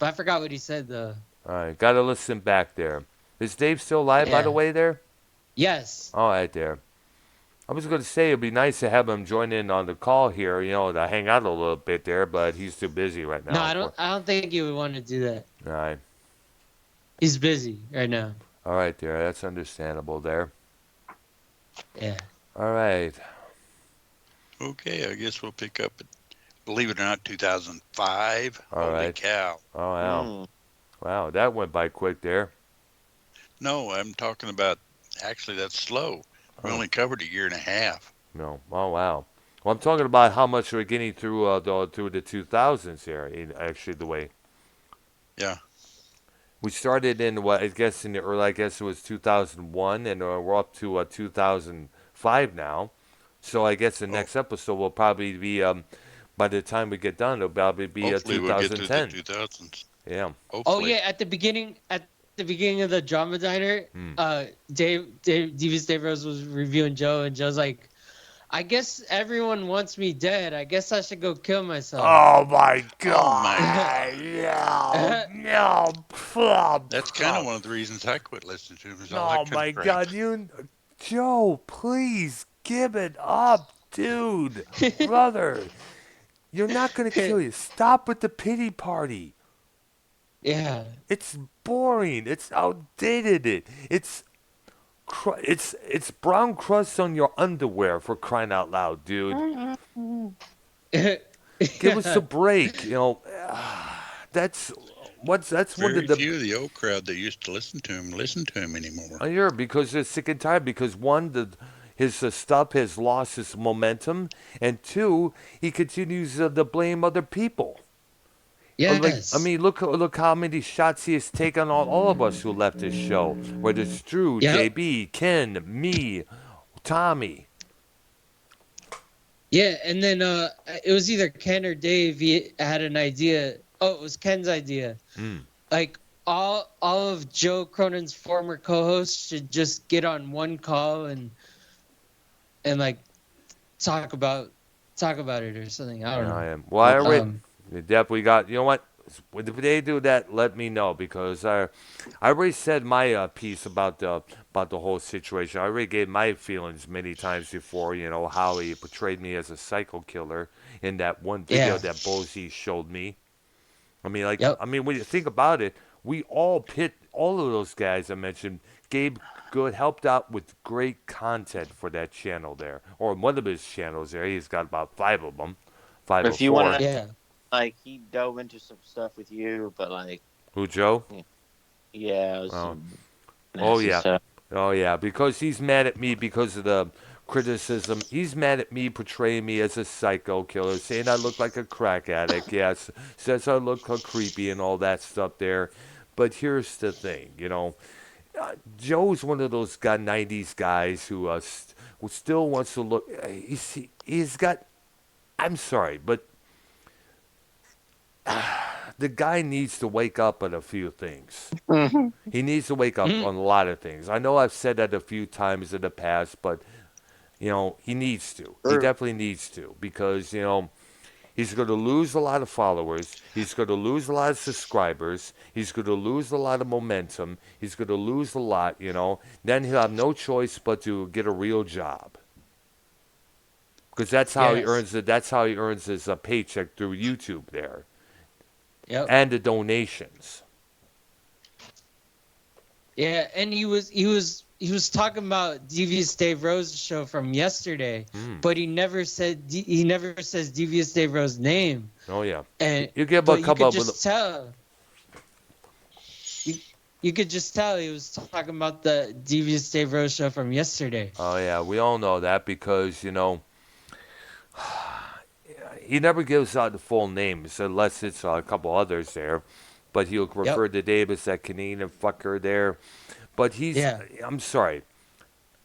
I forgot what he said though.
All right, gotta listen back there. Is Dave still alive, by the way, there?
Yes.
All right, there. I was going to say it'd be nice to have him join in on the call here, to hang out a little bit there, but he's too busy right now.
No, I don't think he would want to do that.
All right.
He's busy right now.
All right, there. That's understandable there.
Yeah.
All right.
Okay, I guess we'll pick up, believe it or not, 2005.
All
Holy
right.
cow.
Oh, wow. Wow, that went by quick there.
No, I'm talking about, actually, that's slow. We only covered a year and a half.
No. Oh, wow. Well, I'm talking about how much we're getting through the 2000s here, actually, the way.
Yeah.
We started in, I guess it was 2001, and we're up to 2005 now. So I guess the next episode will probably be, by the time we get done, it'll probably be 2010.
We'll get through the 2000s.
Yeah.
Hopefully.
Oh, yeah, at the beginning of the Drama Diner, Devious Dave Rose was reviewing Joe, and Joe's like, I guess everyone wants me dead. I guess I should go kill myself.
Oh, my God. No.
That's kind of one of the reasons I quit listening to him.
Oh, my God. Joe, please give it up, dude. Brother, you're not going to kill you. Stop with the pity party.
Yeah.
It's boring. It's outdated. It's brown crust on your underwear, for crying out loud, dude. Give us a break. That's one of the
few of the old crowd that used to listen to him anymore.
Oh, yeah, because they're sick and tired. Because one, his stuff has lost its momentum, and two, he continues to blame other people.
Yes.
Look how many shots he has taken on all of us who left this show. Whether it's Drew, JB, Ken, me, Tommy.
Yeah, and then it was either Ken or Dave. He had an idea. Oh, it was Ken's idea. Like all of Joe Cronin's former co-hosts should just get on one call and like talk about it or something. I don't know.
Well, I already. Definitely got. You know what? If they do that, let me know, because I already said my piece about the whole situation. I already gave my feelings many times before. How he portrayed me as a psycho killer in that one video that Bozy showed me. When you think about it, we all all of those guys I mentioned. Gabe Good helped out with great content for that channel there, or one of his channels there. He's got about 5 of them. 5
if you want to. Like, he dove into some stuff with you, but like...
Who, Joe?
Yeah.
Stuff. Oh, yeah, because he's mad at me because of the criticism. He's mad at me portraying me as a psycho killer, saying I look like a crack addict, yes. Says I look creepy and all that stuff there. But here's the thing, Joe's one of those 90s guys who still wants to look... He's got... I'm sorry, but... the guy needs to wake up on a few things. He needs to wake up on a lot of things. I know I've said that a few times in the past, but he needs to. He
True.
definitely needs to because, he's going to lose a lot of followers. He's going to lose a lot of subscribers. He's going to lose a lot of momentum. He's going to lose a lot, Then he'll have no choice but to get a real job. Because that's how he earns it. That's how he earns his paycheck through YouTube there.
Yep.
And the donations.
Yeah, and he was talking about Devious Dave Rose's show from yesterday, but he never says Devious Dave Rose's name.
Oh yeah.
And
you give
but
a couple
you could just tell. You could just tell he was talking about the Devious Dave Rose show from yesterday.
Oh yeah, we all know that because he never gives out the full names unless it's a couple others there, but he'll refer to Dave as that Canadian fucker there. But I'm sorry.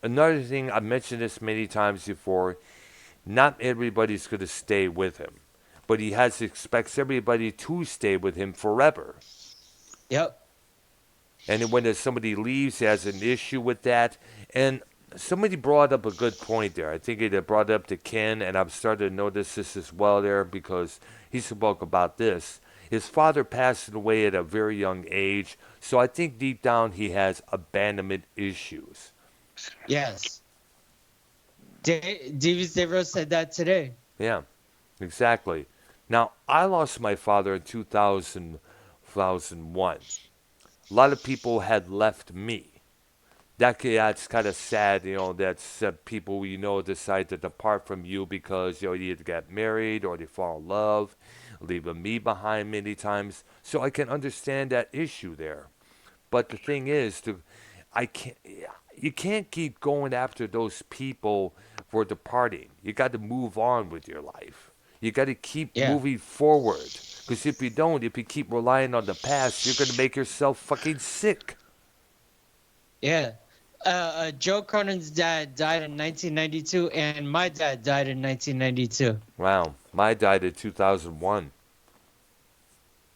Another thing, I've mentioned this many times before, not everybody's going to stay with him, but he expects everybody to stay with him forever.
Yep.
And when somebody leaves, he has an issue with that. And somebody brought up a good point there. I think it brought up to Ken, and I've started to notice this as well there because he spoke about this. His father passed away at a very young age, so I think deep down he has abandonment issues.
Yes. Devious Dave Rose said that today.
Yeah, exactly. Now, I lost my father in 2001. A lot of people had left me. That's kind of sad, that's people decide to depart from you because, you either get married or they fall in love, leaving me behind many times. So I can understand that issue there. But the thing is, you can't keep going after those people for departing. You got to move on with your life. You got to keep moving forward. Because if you don't, if you keep relying on the past, you're going to make yourself fucking sick.
Yeah. Joe Cronin's dad died in 1992, and my dad died in 1992.
Wow. My died in 2001.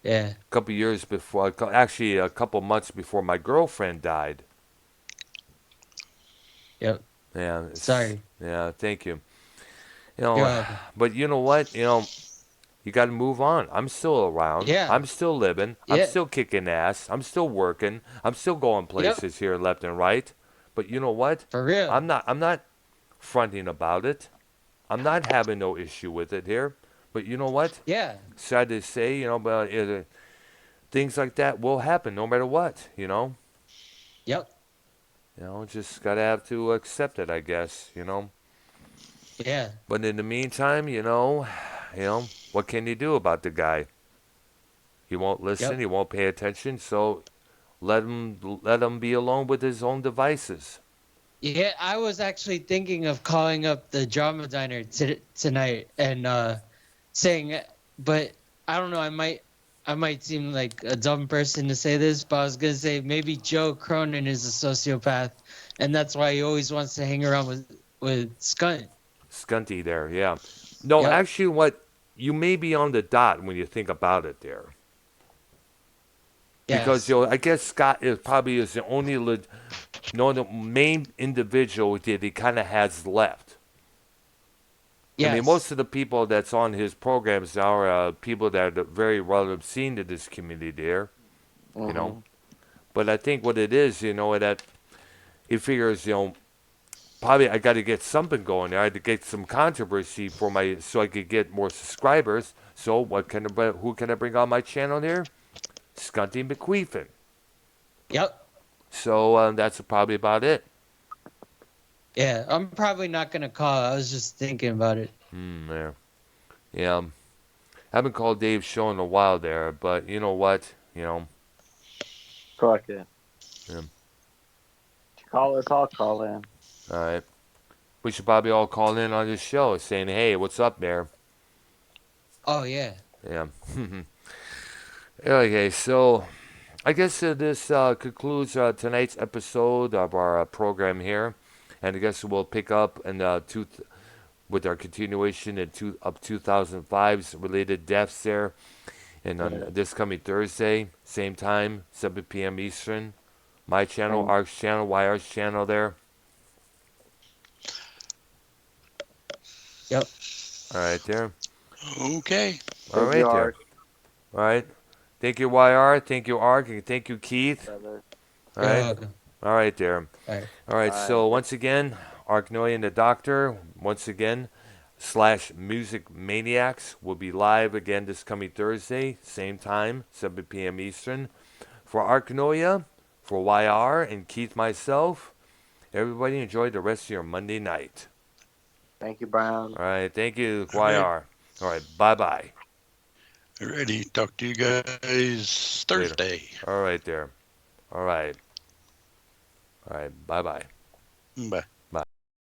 Yeah.
A couple years before, actually a couple months before my girlfriend died.
Yep.
Yeah.
Sorry.
Yeah, thank you. But you know what? You got to move on. I'm still around.
Yeah.
I'm still living.
Yeah.
I'm still kicking ass. I'm still working. I'm still going places here left and right. But you know what?
For real.
I'm not fronting about it. I'm not having no issue with it here. But you know what?
Yeah.
Sad to say, but things like that will happen no matter what,
Yep.
Just got to have to accept it, I guess,
Yeah.
But in the meantime, what can you do about the guy? He won't listen.
Yep.
He won't pay attention. So let him be alone with his own devices.
Yeah, I was actually thinking of calling up the drama diner tonight and saying, but I don't know. I might seem like a dumb person to say this, but I was gonna say maybe Joe Cronin is a sociopath, and that's why he always wants to hang around with Skunt.
Skunty there, yeah. No, actually, what you may be on the dot when you think about it there.
Yes.
Because I guess Scott is the only the main individual that he kind of has left.
Yes.
I mean, most of the people that's on his programs now are people that are very well seen to this community there, But I think what it is, that he figures, probably I got to get something going there. I had to get some controversy so I could get more subscribers. So who can I bring on my channel there? Skunty McQueefin.
Yep.
So that's probably about it.
Yeah, I'm probably not going to call. I was just thinking about it.
There. Yeah. I haven't called Dave's show in a while there, but you know what?
Fuck it.
Yeah.
Call us, I'll call in.
All right. We should probably all call in on this show saying, hey, what's up there?
Oh, yeah.
Yeah. Okay, so I guess this concludes tonight's episode of our program here. And I guess we'll pick up with our continuation of 2005's related deaths there. And on this coming Thursday, same time, 7 p.m. Eastern. My channel, Ark's channel, YR's channel there.
Yep.
All right, there.
Okay.
All
Thank
right,
you,
there.
Art,
All right. Thank you, YR. Thank you, Ark. And thank you, Keith.
brother.
All right. All right, there.
All right.
All right.
Bye.
So once again, Arknolia and the Doctor. Once again, / Music Maniacs will be live again this coming Thursday, same time, 7 p.m. Eastern. For Arknolia, for YR and Keith, myself. Everybody enjoy the rest of your Monday night.
Thank you, Brown.
All right. Thank you,
All right.
YR. All right. Bye-bye.
Alrighty. Talk to you guys Thursday.
All right, there. All right. All right. Bye-bye.
Bye.